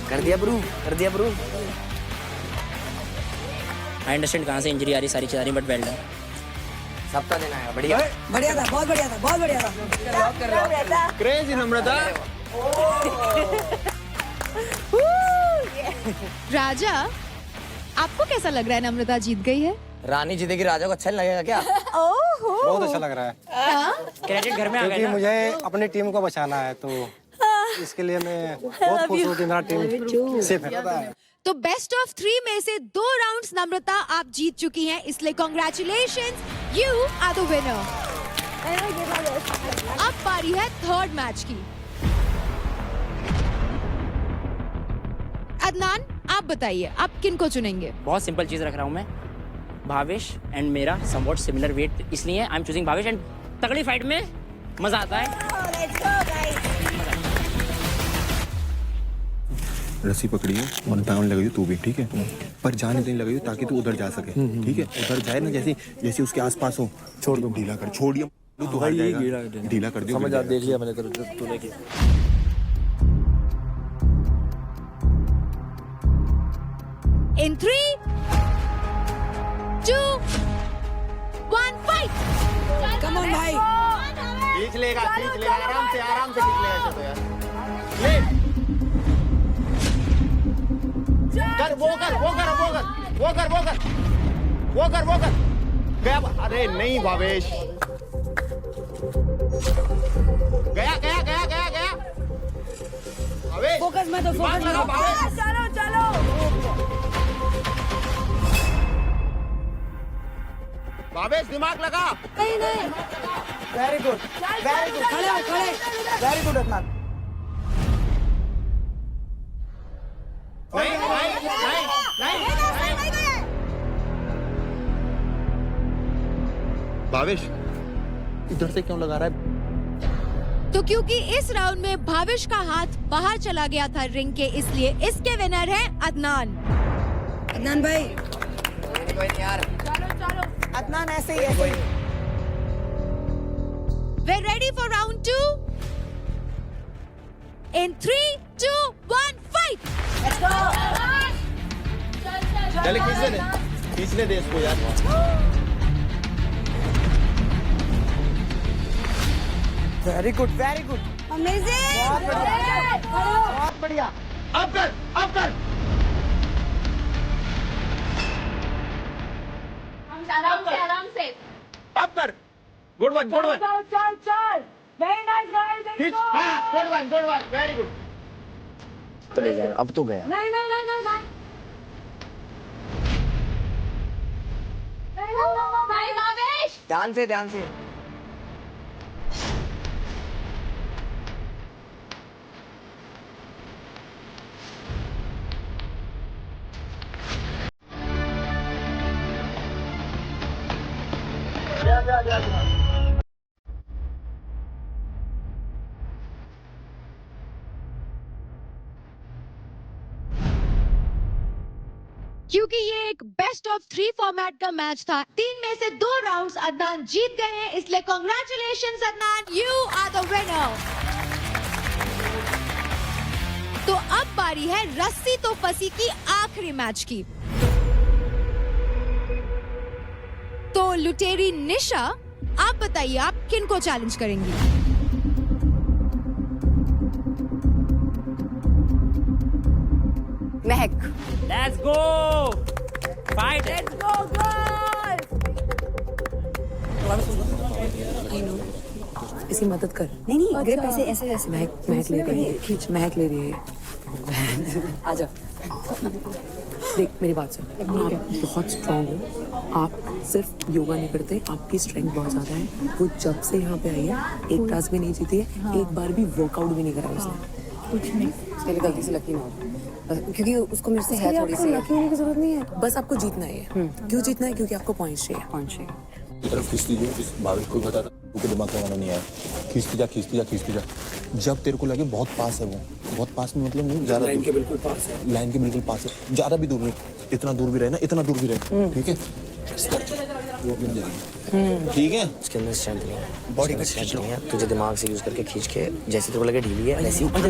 कर दिया ब्रू, कर दिया ब्रू। आई अंडरस्टैंड कहाँ से इंजरी आ रही, सारी चीज आ रही, बट वेल डन। सबका देना है, बढ़िया। बढ़िया था, बहुत बढ़िया था, बहुत बढ़िया था। क्रेजी नम्रता। राजा आपको कैसा लग रहा है नम्रता जीत गई है? रानी जीतेगी, राजा को अच्छा नहीं लगेगा क्या? बहुत अच्छा लग रहा है, क्रेडिट घर में आ क्योंकि गया ना। मुझे अपनी टीम को बचाना है, तो इसके लिए मैं बहुत खुश हूँ कि मेरा टीम सेफ है। तो बेस्ट ऑफ 3 में से 2 राउंड्स नम्रता आप जीत चुकी हैं, इसलिए congratulations, you are the winner. अब बारी है 3rd मैच की। अदनान आप बताइए, आप किन को चुनेंगे? बहुत सिंपल चीज रख रहा हूँ मैं, भावेश एंड मेरा समवॉट सिमिलर वेट, इसलिए I am choosing Bhavesh. And तगड़ी फाइट में मजा आता है। रस्सी पकड़ी है और टांग लगाई तू भी, ठीक है, पर जाने नहीं लगाई ताकि तू उधर जा सके, ठीक है। उधर जाए ना, जैसे जैसे उसके आसपास हो, छोड़ दो, ढीला कर, छोड़िए तू हार जाएगा, ढीला कर दियो। समझ आ, देख लिया मैंने, तूने किया। In 3, 2, 1 fight. कम ऑन भाई। खींच लेगा, आराम से खींच लेगा। तो यार ले कर, वो कर गया। अरे नहीं भावेश, गया। भावेश फोकस मत हो, फोकस मत हो। चलो चलो। भावेश दिमाग लगा। नहीं नहीं। वेरी गुड, वेरी गुड, खड़े हो, खड़े। Very good Adnan. भावेश इधर से क्यों लगा रहा है? तो क्योंकि इस राउंड में भाविश का हाथ बाहर चला गया था रिंग के, इसलिए इसके विनर हैं अदनान। अदनान भाई अदनान ऐसे ही ऐसे ही। We're ready for round 2. In 3, 2, 1, fight! Let's go. चले खींचने दे इसको यार। Very good, very good, amazing. बहुत बढ़िया, बहुत बढ़िया। अब कर, अब कर। आराम से अब कर। Good one, good one. चल चल। Very nice guys. खींच। हाँ, गुड वन, वेरी गुड। तो ले जाए, अब तो गया। नहीं नहीं नहीं नहीं नहीं। भाई भावेश ध्यान से, ध्यान से। क्योंकि ये एक बेस्ट ऑफ 3 फॉर्मेट का मैच था, 3 में से 2 राउंड्स अदनान जीत गए हैं, इसलिए congratulations Adnan, you are the winner. तो अब बारी है रस्सी तो फंसी की आखिरी मैच की। तो लुटेरी निशा, आप बताइए आप किन को चैलेंज करेंगी? महक। Let's go fight. Let's go girls. I know, इसकी मदद कर। नहीं नहीं, ग्रिप ऐसे ऐसे ऐसे। महक ले रही है, खींच। महक ले रही है। आजा। देख मेरी बात सुन, आप बहुत स्ट्रांग हो, आप सिर्फ योगा नहीं करते, आपकी स्ट्रेंथ बहुत ज्यादा है। वो जब से यहाँ पे आई है, एक टास्क भी नहीं जीती है, एक बार भी वर्कआउट भी नहीं करा उसने। कुछ नहीं, उसके लिए गलती से लकी ना हो, क्योंकि उसको मेरे से है थोड़ी सी। लकी होने की जरूरत नहीं है, बस आपको जीतना है। क्यों जीतना है? क्योंकि आपको पॉइंट्स चाहिए। पॉइंट्स चाहिए। तरफ खींचती जो इस भावेश को बता था, तू के दिमाग में नहीं आया। खींचती जा, खींचती जा, खींचती जा। जब तेरे को लगे बहुत पास है, वो बहुत पास में मतलब नहीं ज्यादा, लाइन के बिल्कुल पास है। लाइन के बिल्कुल पास है, ज्यादा भी दूर नहीं, इतना दूर भी रहे ना, इतना दूर भी रहे, ठीक है? वो मिल जाएगी, ठीक है? उसके अंदर स्ट्रेंथ नहीं है, बॉडी का स्ट्रेंथ नहीं है। तुझे दिमाग से यूज करके खींच के, जैसे तेरे को लगे ढीली है वैसे ऊपर दे।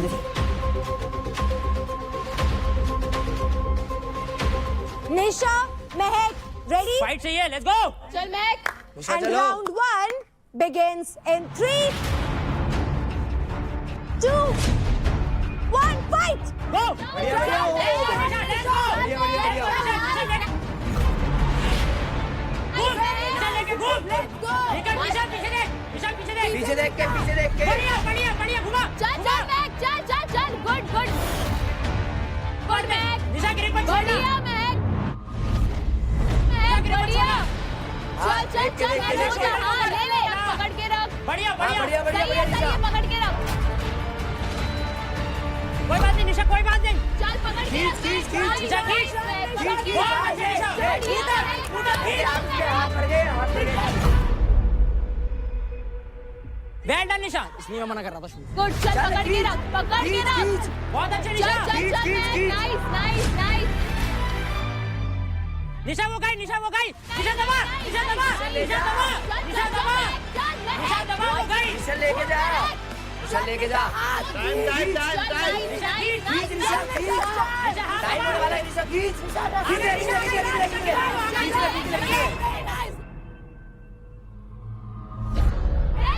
निशा, महक, ready? फाइट चाहिए, लेट्स गो। चल महक। And round 1 begins in 3, 2, 1, fight! गो। पीछे देख के, पीछे देख के। बढ़िया घुमा। चल महक, चल गुड महक। निशा ग्रिप पर बढ़िया महक, बढ़िया। चल हाँ ले पकड़ के रख। बढ़िया सही पकड़ के रख। कोई बात नहीं निशा, कोई बात नहीं। चल पकड़ के रख। निशा वेल डन निशा, इसलिए मैं मना कर रहा था। गुड, चल पकड़ के रख। बहुत अच्छे निशा। नाइस। निशा वो गई। निशा दबा हो गई। लेके जा।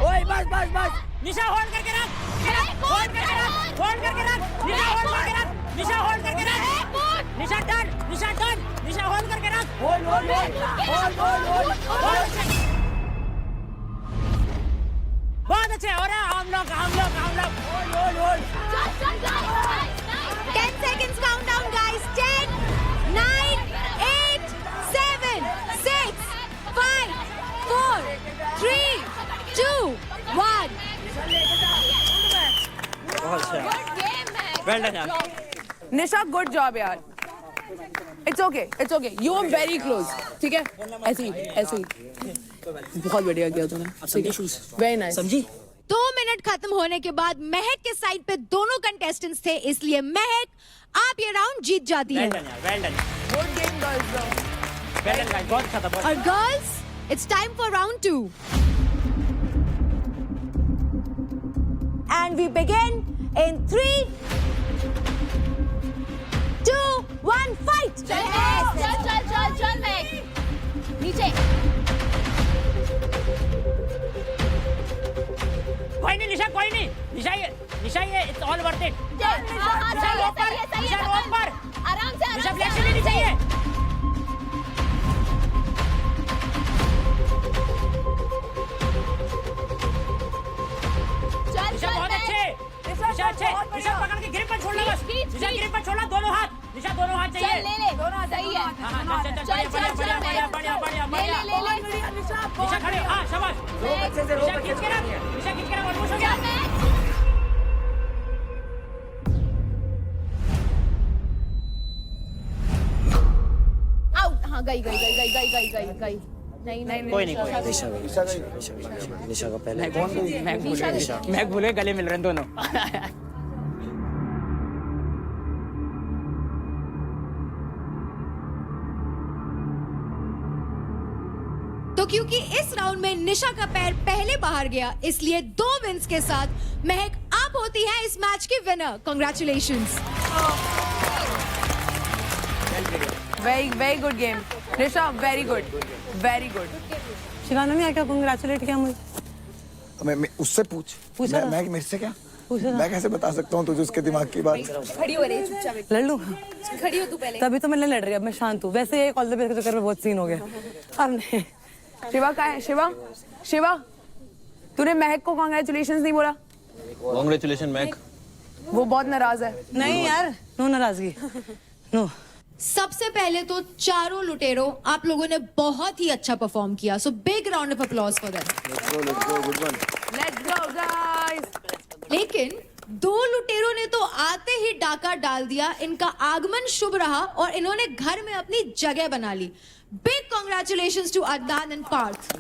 ओए बस। निशा होल्ड करके रख। निशा होल्ड करके रख। निशा डन। निशा होल्ड करके रख। बहुत अच्छे हो रहा है। हम लोग चल seconds countdown, guys. 10, 9, 8, 7, 6, 5, 4, 3, 2, 1. Well done यार। निशा गुड जॉब यार। It's okay you are very close. ठीक है, ऐसे ही बहुत बढ़िया किया तूने। Very nice. समझी? 2 मिनट खत्म होने के बाद महक के साइड पे दोनों कंटेस्टेंट्स थे, इसलिए महक आप ये राउंड जीत जाती है। Well done. Good game girls. Well done guys, बहुत अच्छा था। और girls, it's time for round 2। And we begin in 3, 2, 1, fight! चल नीचे। कोई नहीं निशा, कोई नहीं निशा, ये इट्स ऑल वर्थ इट। निशा रोप पर आराम से निशा ब्लैक से नहीं चाहिए। निशा बहुत अच्छे, निशा अच्छे। निशा पकड़ के ग्रिप पर छोड़ना बस। निशा ग्रिप पर छोड़ना, दोनों हाथ। निशा दोनों हाथ चाहिए। ले दोनों हाथ सही है। बढ़िया। निशा खड़े, हाँ शाबाश। निशा खींच के रख, ऑलमोस्ट हो गया। आउट। हाँ गई। नहीं कोई नहीं। निशा का पहले मैं भूले गले मिल रहे हैं दोनों। तो क्योंकि इस राउंड में निशा का पैर पहले बाहर गया, इसलिए 2 विंस के साथ महक आप होती है इस मैच की winner. Congratulations. Very good game Nisha. Very good. Shivana ने क्या कांग्रेचुलेट किया मुझे? मैं उससे पूछा मैं मेरे से क्या मैं कैसे बता सकता हूँ तुझे उसके दिमाग की बात। खड़ी हो रही चुपचाप। लड़ लूं? खड़ी हो तू पहले। तभी तो मैं लड़ रही, अब मैं शांत हूँ। वैसे ये कॉल द बेस के चक्कर में बहुत सीन हो गया। अब नहीं। शिवा कहाँ है? शिवा तूने महक को कांग्रेचुलेशंस नहीं बोला? कांग्रेचुलेशन महक। वो बहुत नाराज है। नहीं यार, नो नाराजगी नो। सबसे पहले तो चारों लुटेरों आप लोगों ने बहुत ही अच्छा परफॉर्म किया, so big round of applause for them. Let's go guys. लेकिन 2 लुटेरों ने तो आते ही डाका डाल दिया। इनका आगमन शुभ रहा और इन्होंने घर में अपनी जगह बना ली। Big congratulations to Adnan and Parth.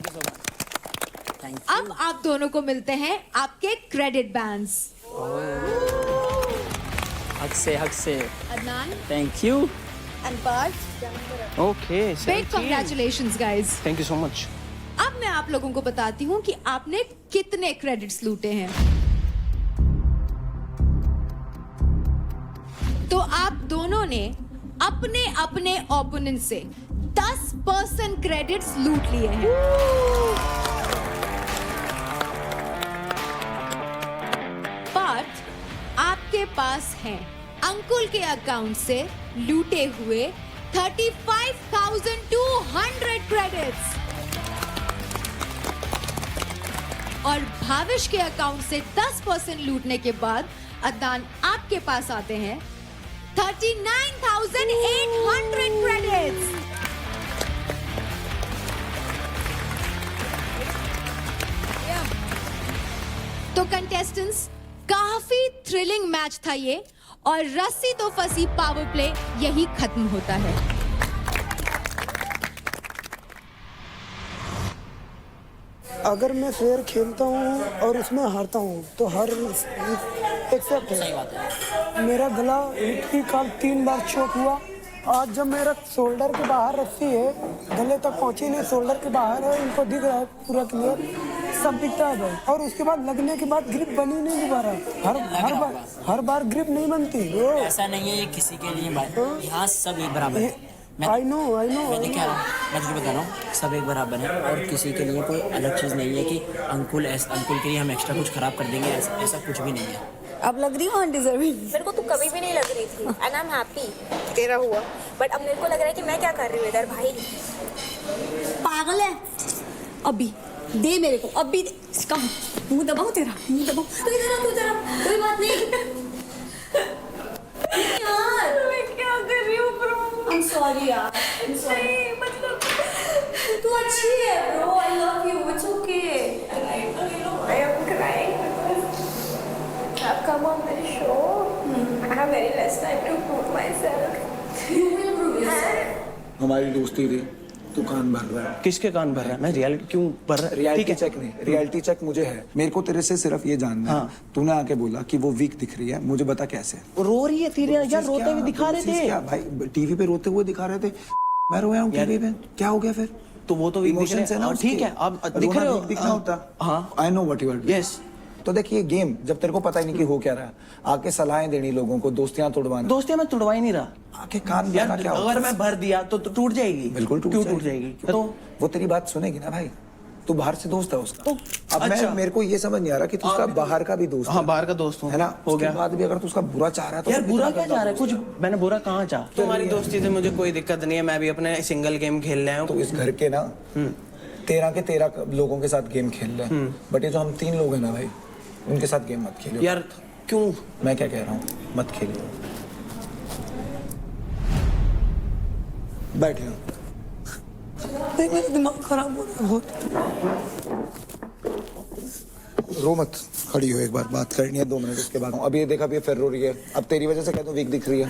अब आप दोनों को मिलते हैं आपके क्रेडिट बैंड्स। हक से Adnan thank you and Parth, okay big congratulations guys. Thank you so much. अब मैं आप लोगों को बताती हूँ कि आपने कितने क्रेडिट्स लूटे हैं। तो आप दोनों ने अपने अपने ओपोनेंट से 10% क्रेडिट्स लूट लिए हैं। पार्थ, आपके पास हैं अंकुल के अकाउंट से लूटे हुए 35,200 क्रेडिट्स और भाविश के अकाउंट से 10% लूटने के बाद अदनान आपके पास आते हैं 39,800 क्रेडिट्स। तो कंटेस्टेंट्स, काफी थ्रिलिंग मैच था ये और रस्सी तो फंसी पावर प्ले यही खत्म होता है। अगर मैं फेयर खेलता हूँ और उसमें हारता हूँ तो हर एक्सेप्ट है। मेरा गला लिटरली कल 3 बार चोक हुआ। आज जब मेरा शोल्डर के बाहर रस्सी है, गले तक पहुंची नहीं, शोल्डर के बाहर है, इनको दिख रहा है पूरा क्लियर, सब दिखता है भाई। और उसके बाद लगने के बाद ग्रिप बनी नहीं दोबारा। हर बार ग्रिप नहीं बनती। ऐसा नहीं है ये किसी के लिए भाई, यहाँ सब एक बराबर है। आई नो मैं क्या मैं तुझे बता रहा हूँ, सब एक बराबर है और किसी के लिए कोई अलग चीज़ नहीं है कि अंकुल के लिए हम एक्स्ट्रा कुछ खराब कर देंगे, ऐसा कुछ भी नहीं है। अब लग रही हूँ अनडिजर्विंग। मेरे को तू कभी भी नहीं लग रही थी एंड आई एम हैप्पी तेरा हुआ, बट अब मेरे को लग रहा है कि मैं क्या कर रही हूँ इधर। भाई पागल है। अभी दे मेरे को, अभी इसका मुंह दबाओ, तेरा मुंह दबाओ। तू इधर कोई बात नहीं यार। I'm sorry यार, I'm sorry. नहीं मतलब तू अच्छी है bro, I love you, it's okay. I am crying because I've come on this show. I have very less time to prove myself. You will prove yourself. हमारी दोस्ती थी, तू कान भर रहा है। किसके कान भर रहा है? मैं रियलिटी क्यों भर रहा? रियलिटी चेक नहीं, रियलिटी चेक मुझे है। मेरे को तेरे से सिर्फ ये जानना है, तूने आके बोला कि वो वीक दिख रही है, मुझे बता कैसे? रो रही है तेरे यार, रोते हुए दिखा रहे थे। क्या भाई टीवी पे रोते हुए दिखा रहे थे? मैं रोया हूँ टीवी पे, क्या हो गया फिर? तो वो तो वीक दिख रहे हैं। ठीक है, आप दिख रहे हो, दिखना होता। हाँ, I know what you are doing. Yes. तो देखिए गेम, जब तेरे को पता ही नहीं कि हो क्या रहा है, आके सलाहें देनी लोगों को, दोस्तियां तोड़वाना। दोस्तियां मैं तोड़वा ही नहीं रहा। आके कान भरना क्या होता है? अगर मैं भर दिया तो टूट जाएगी। बिल्कुल क्यों टूट जाएगी? तो वो तेरी बात सुनेगी ना भाई, तू बाहर से दोस्त है उसका। तो अब अच्छा। मेरे को ये समझ नहीं आ रहा कि तू उसका बाहर का भी दोस्त है। हाँ, बाहर का दोस्त हूँ, है ना? हो उसके गया। बाद भी अगर तू उसका बुरा चाह रहा है तो यार फिर बुरा कितना क्या चाह रहा है? कुछ मैंने बुरा कहाँ चाहा? तुम्हारी है। दोस्ती से मुझे कोई दिक्कत नहीं है, मैं भी अपने सिंगल गेम खेल रहा हूँ। तो इस घर के ना 13 लोगों के साथ गेम खेल रहे हैं, बट ये जो हम 3 लोग हैं ना भाई, उनके साथ गेम मत खेलियो। यार क्यों? मैं क्या कह रहा हूँ, मत खेलियो। बैठ यहाँ। मेरा दिमाग खराब हो रहा है बहुत। रो मत, खड़ी हो, एक बार बात करनी है 2 मिनट, उसके बाद अब ये देखा, अब ये फिर रो रही है, अब तेरी वजह से कह दो वीक दिख रही है,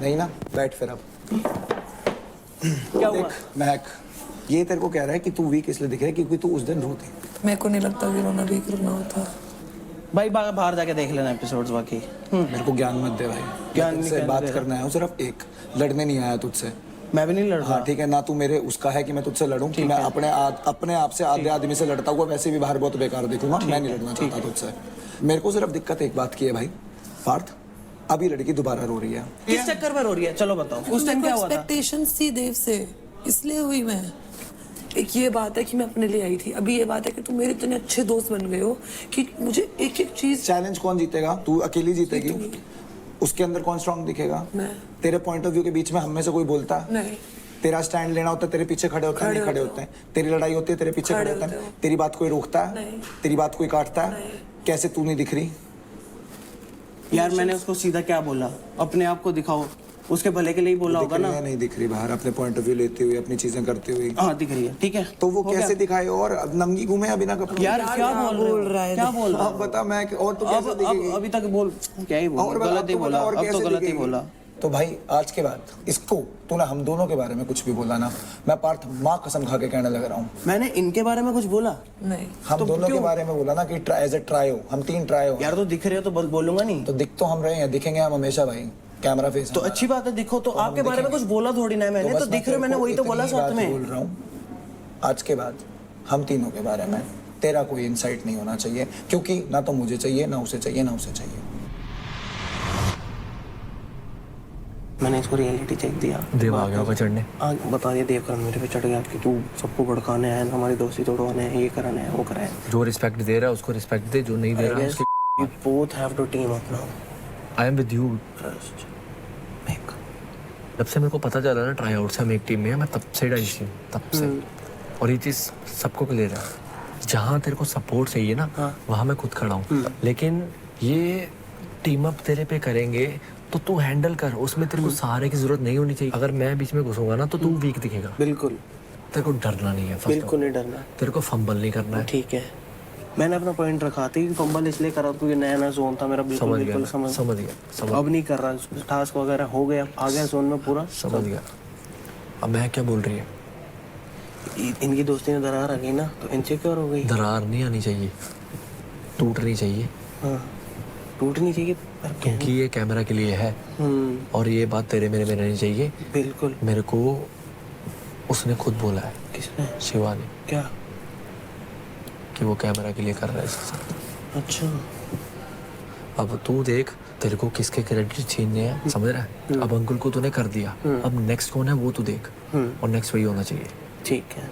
नहीं ना? बैठ फिर अब। क्या हुआ? महक, ये तेरे को कह रहा है कि तू वीक इसलिए दिख रहा है क्योंकि तू उस दिन रोती। मेरे को नहीं लगता कि रोना वीक रोना होता। भाई बाहर जाके देख लेना एपिसोड्स बाकी। मेरे को ज्ञान मत दे भाई, ज्ञान से बात करना है सिर्फ, एक लड़ने नहीं आया तुझसे। मैं भी नहीं लड़ रहा। हाँ ठीक है ना, तू मेरे उसका है कि मैं तुझसे लड़ूं, कि मैं अपने आप से आधे आदमी से लड़ता हुआ वैसे भी बाहर बहुत बेकार दिखूंगा, मैं नहीं लड़ना चाहता तुझसे। मेरे को सिर्फ दिक्कत एक बात की है भाई पार्थ, अभी लड़की दोबारा रो रही है। किस चक्कर में रो रही है? चलो बताओ, उस टाइम क्या हुआ था? एक्सपेक्टेशंस थी देव से, इसलिए हुई मैं। एक ये बात है कि मैं अपने लिए आई थी, अभी ये बात है कि तुम मेरे इतने अच्छे दोस्त बन गए हो कि मुझे एक एक चीज। चैलेंज कौन जीतेगा? तू अकेली जीतेगी? उसके अंदर कौन स्ट्रांग दिखेगा? मैं। तेरे पॉइंट ऑफ व्यू के बीच में हम में से कोई बोलता? नहीं। तेरा स्टैंड लेना होता है, तेरे पीछे खड़े होते हैं, नहीं खड़े होते हैं। तेरी लड़ाई होती है, तेरे पीछे खड़े होते हैं। तेरी बात कोई रोकता है? तेरी बात कोई काटता है? कैसे तू नहीं दिख रही? यार मैंने उसको सीधा क्या बोला? अपने आप को दिखाओ, उसके भले के लिए ही बोला होगा ना। नहीं दिख रही बाहर, अपने पॉइंट ऑफ व्यू लेती हुई, अपनी चीजें करती हुई। हाँ दिख रही है, ठीक है। तो वो कैसे दिखाए? और अब नंगी घूमे अभी ना कपड़े? यार क्या बोल रहा है? क्या बोल रहा है? बता मैं, और तू कैसे दिखेगी? अभी तक बोल, क्या ही बोल, गलत ही बोला, अब तो गलत ही बोला। तो भाई आज के बाद इसको तूने हम दोनों के बारे में कुछ भी बोला ना, मैं पार्थ माँ कसम खा के कहने लग रहा हूँ। मैंने इनके बारे में कुछ बोला नहीं? तो हम दोनों के बारे में बोला ना कि एज ए ट्रायो, हम 3 ट्रायो। यार तो दिख रहे हो तो बस बोलूंगा नहीं। तो दिख तो हम रहे हैं, दिखेंगे हम हमेशा भाई, कैमरा फेस। तो अच्छी बात है, दिखो। तो आपके बारे में कुछ बोला थोड़ी ना मैंने, तो दिख रहे हो, मैंने वही तो बोला साथ में। बोल रहा हूँ आज के बाद हम तीनों के बारे में तेरा कोई इंसाइट नहीं होना चाहिए, क्योंकि ना तो मुझे चाहिए, ना उसे चाहिए, ना उसे चाहिए। मैंने इसको रियलिटी चेक दिया। देव आ गया होगा चढ़ने। बता दिया देवकरण मेरे पे चढ़ गया कि तू सबको भड़काने है, हमारी दोस्ती तोड़वाने है, ये कराना है, वो कराना है। जो रिस्पेक्ट दे रहा है उसको रिस्पेक्ट दे, जो नहीं दे रहा है उसकी। You both have to team up now. I am with you. जब से मेरे को पता चला ना ट्राई आउट से हम एक टीम में हैं, मैं तब से डाइस हूँ, तब से। और ये चीज़ सबको क्लियर है, जहाँ तेरे को सपोर्ट चाहिए ना, वहाँ मैं खुद खड़ा हूँ। लेकिन ये टीम अप तेरे पे करेंगे तो तू हैंडल कर, उसमें तेरे को सहारे की जरूरत नहीं होनी चाहिए। अगर मैं बीच में घुसूंगा ना तो तू वीक दिखेगा। बिल्कुल। तेरे को डरना नहीं है, बिल्कुल नहीं डरना। तेरे को फंबल नहीं करना है। ठीक है, मैंने अपना पॉइंट रखा था कि फंबल इसलिए करा क्योंकि नया जोन था मेरा। बिल्कुल समझ गया। अब नहीं कर रहा, टास्क वगैरह हो गया, आ गया जोन में पूरा। समझ गया। अब मैं क्या बोल रही है? इनकी दोस्ती में दरार आ गई ना, तो इनसिक्योर हो गई। दरार नहीं आनी चाहिए, टूटनी चाहिए। हाँ, टूटनी चाहिए क्योंकि ये कैमरा के लिए है। और ये बात तेरे मेरे में रहनी चाहिए। बिल्कुल। मेरे को उसने खुद बोला है। किसने? शिवा ने। क्या? कि वो कैमरा के लिए कर रहा है इसके साथ। अच्छा। अब तू देख, तेरे को किसके क्रेडिट छीनने हैं, समझ रहा है? अब अंकुल को तूने कर दिया, अब नेक्स्ट कौन है वो तू देख, और नेक्स्ट वही होना चाहिए। ठीक है।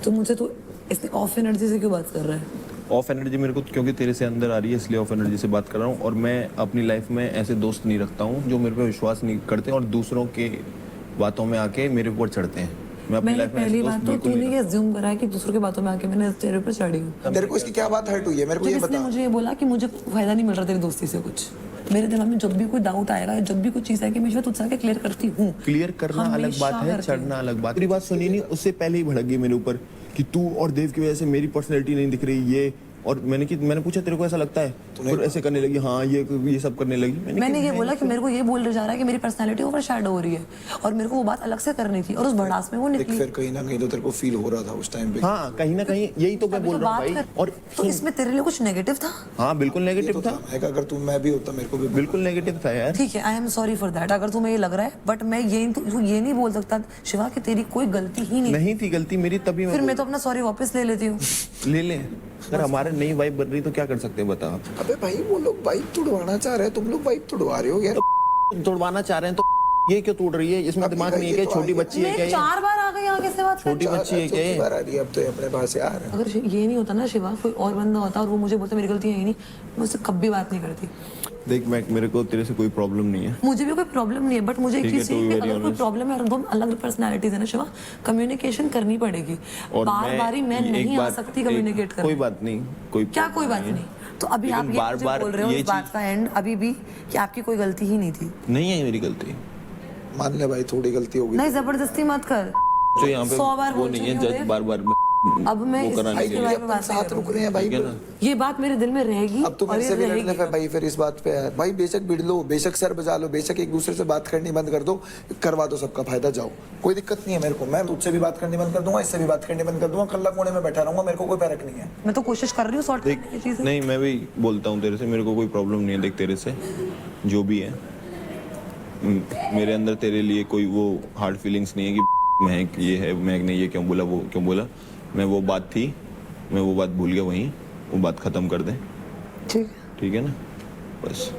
तो मुझे तो इसने ऑफ एनर्जी से क्यों बात कर रहा है? ऑफ एनर्जी मेरे को क्योंकि तेरे से अंदर आ रही है, इसलिए ऑफ एनर्जी से बात कर रहा हूँ। और मैं अपनी लाइफ में ऐसे दोस्त नहीं रखता हूँ जो मेरे पे विश्वास नहीं करते और दूसरों के बातों में आके मेरे ऊपर चढ़ते हैं। मैं अपनी लाइफ में पहली बात तो तूने ये अज्यूम करा कि दूसरों की बातों में आके मैंने तेरे ऊपर चढ़ी हूँ। तेरे को इसकी क्या बात हर्ट हुई है? मेरे को ये बता। मुझे ये बोला कि मुझे फायदा नहीं मिल रहा तेरी दोस्ती से कुछ। मेरे दिमाग में जब भी कोई डाउट आएगा, जब भी कोई चीज आएगी, मैं तुझसे आके क्लियर करती हूँ। क्लियर करना अलग बात है, चढ़ना अलग बात। मेरी बात सुनी नहीं, उससे पहले ही भड़क गई मेरे ऊपर कि तू और देव की वजह से मेरी पर्सनैलिटी नहीं दिख रही ये। और मैंने पूछा तेरे को ऐसा लगता है? तो ऐसे करने लगी, हाँ ये सब करने लगी। मैंने ये बोला कि मेरे को ये बोल जा रहा है कि मेरी पर्सनालिटी ओवरशैडो हो रही है, और मेरे को वो बात अलग से करनी थी, और उस भड़ास में वो निकली। फिर कहीं ना कहीं तो तेरे को फील हो रहा था उस टाइम पे। हाँ, कहीं ना कहीं यही तो मैं बोल रहा हूँ भाई। और तो इसमें तेरे लिए कुछ नेगेटिव था? हाँ बिल्कुल नेगेटिव था। अगर तू मैं भी होता मेरे को भी बिल्कुल नेगेटिव था यार। ठीक है, I am sorry for that अगर तुम्हें ये लग रहा है, बट मैं ये नहीं बोल सकता शिवा कि तेरी कोई गलती ही नहीं थी। गलती मेरी तभी फिर मैं तो अपना सॉरी वापस ले लेती हूँ। ले ले, अगर हमारे नई वाइफ बन रही तो क्या कर सकते हैं बता आप? अबे भाई वो लोग बाइक तुड़वाना चाह रहे हैं, तुम लोग बाइक तुड़वा रहे हो यार। तुड़वाना चाह रहे हैं तो ये क्यों तोड़ रही है? इसमें दिमाग नहीं है क्या? छोटी बच्ची है क्या? 4 बार आ गई आगे से बात। छोटी बच्ची है क्या? बार आ रही है अब तो अपने पास यार। अगर ये नहीं होता ना शिवा, कोई और बंदा होता और वो मुझे बोलता मेरी गलती है ही नहीं, मैं उससे कभी बात नहीं करती। देख मेरे को तेरे से कोई प्रॉब्लम नहीं है। मुझे भी कोई प्रॉब्लम नहीं है, बट मुझे एक चीज चाहिए कि अगर कोई प्रॉब्लम है और दो अलग पर्सनालिटीज है ना शिवा, कम्युनिकेशन करनी पड़ेगी। बार-बार मैं नहीं आ सकती कम्युनिकेट करने। कोई बात नहीं, क्या कोई बात नहीं? तो अभी आप ये मुझे बोल रहे हो इस बात का एंड अभी भी कि आपकी कोई गलती ही नहीं थी? नहीं है मेरी गलती। मान ले भाई थोड़ी गलती होगी। नहीं, जबरदस्ती मत कर। तो यहाँ पे 100 बार वो नहीं है जज बार-बार अब मैं इसके बारे में बात साथ रुक रहे हैं भाई। ये बात मेरे दिल में रहेगी। अब तो मेरे से भी लड़ने पे भाई फिर इस बात पे है भाई। बेशक भिड़ लो, बेशक सर बजा लो, बेशक एक दूसरे से बात करनी बंद कर दो, करवा दो सबका फायदा, जाओ, कोई दिक्कत नहीं है मेरे को। मैं तुझसे भी बात करनी बंद कर दूंगा, इससे भी बात करनी बंद कर दूंगा, कल्ला कोने में बैठा रहूंगा, मेरे को कोई फर्क नहीं है। मैं तो कोशिश कर रही हूँ सॉर्ट करने की चीजें। नहीं, मैं भी बोलता हूँ तेरे से, मेरे को कोई प्रॉब्लम नहीं है। देख तेरे से जो भी है, मेरे अंदर तेरे लिए कोई वो हार्ड फीलिंग्स नहीं है कि महक ये है, महक ने ये क्यों बोला, वो क्यों बोला। मैं वो बात थी, मैं वो बात भूल गया, वहीं वो बात खत्म कर दे। ठीक है ना, बस।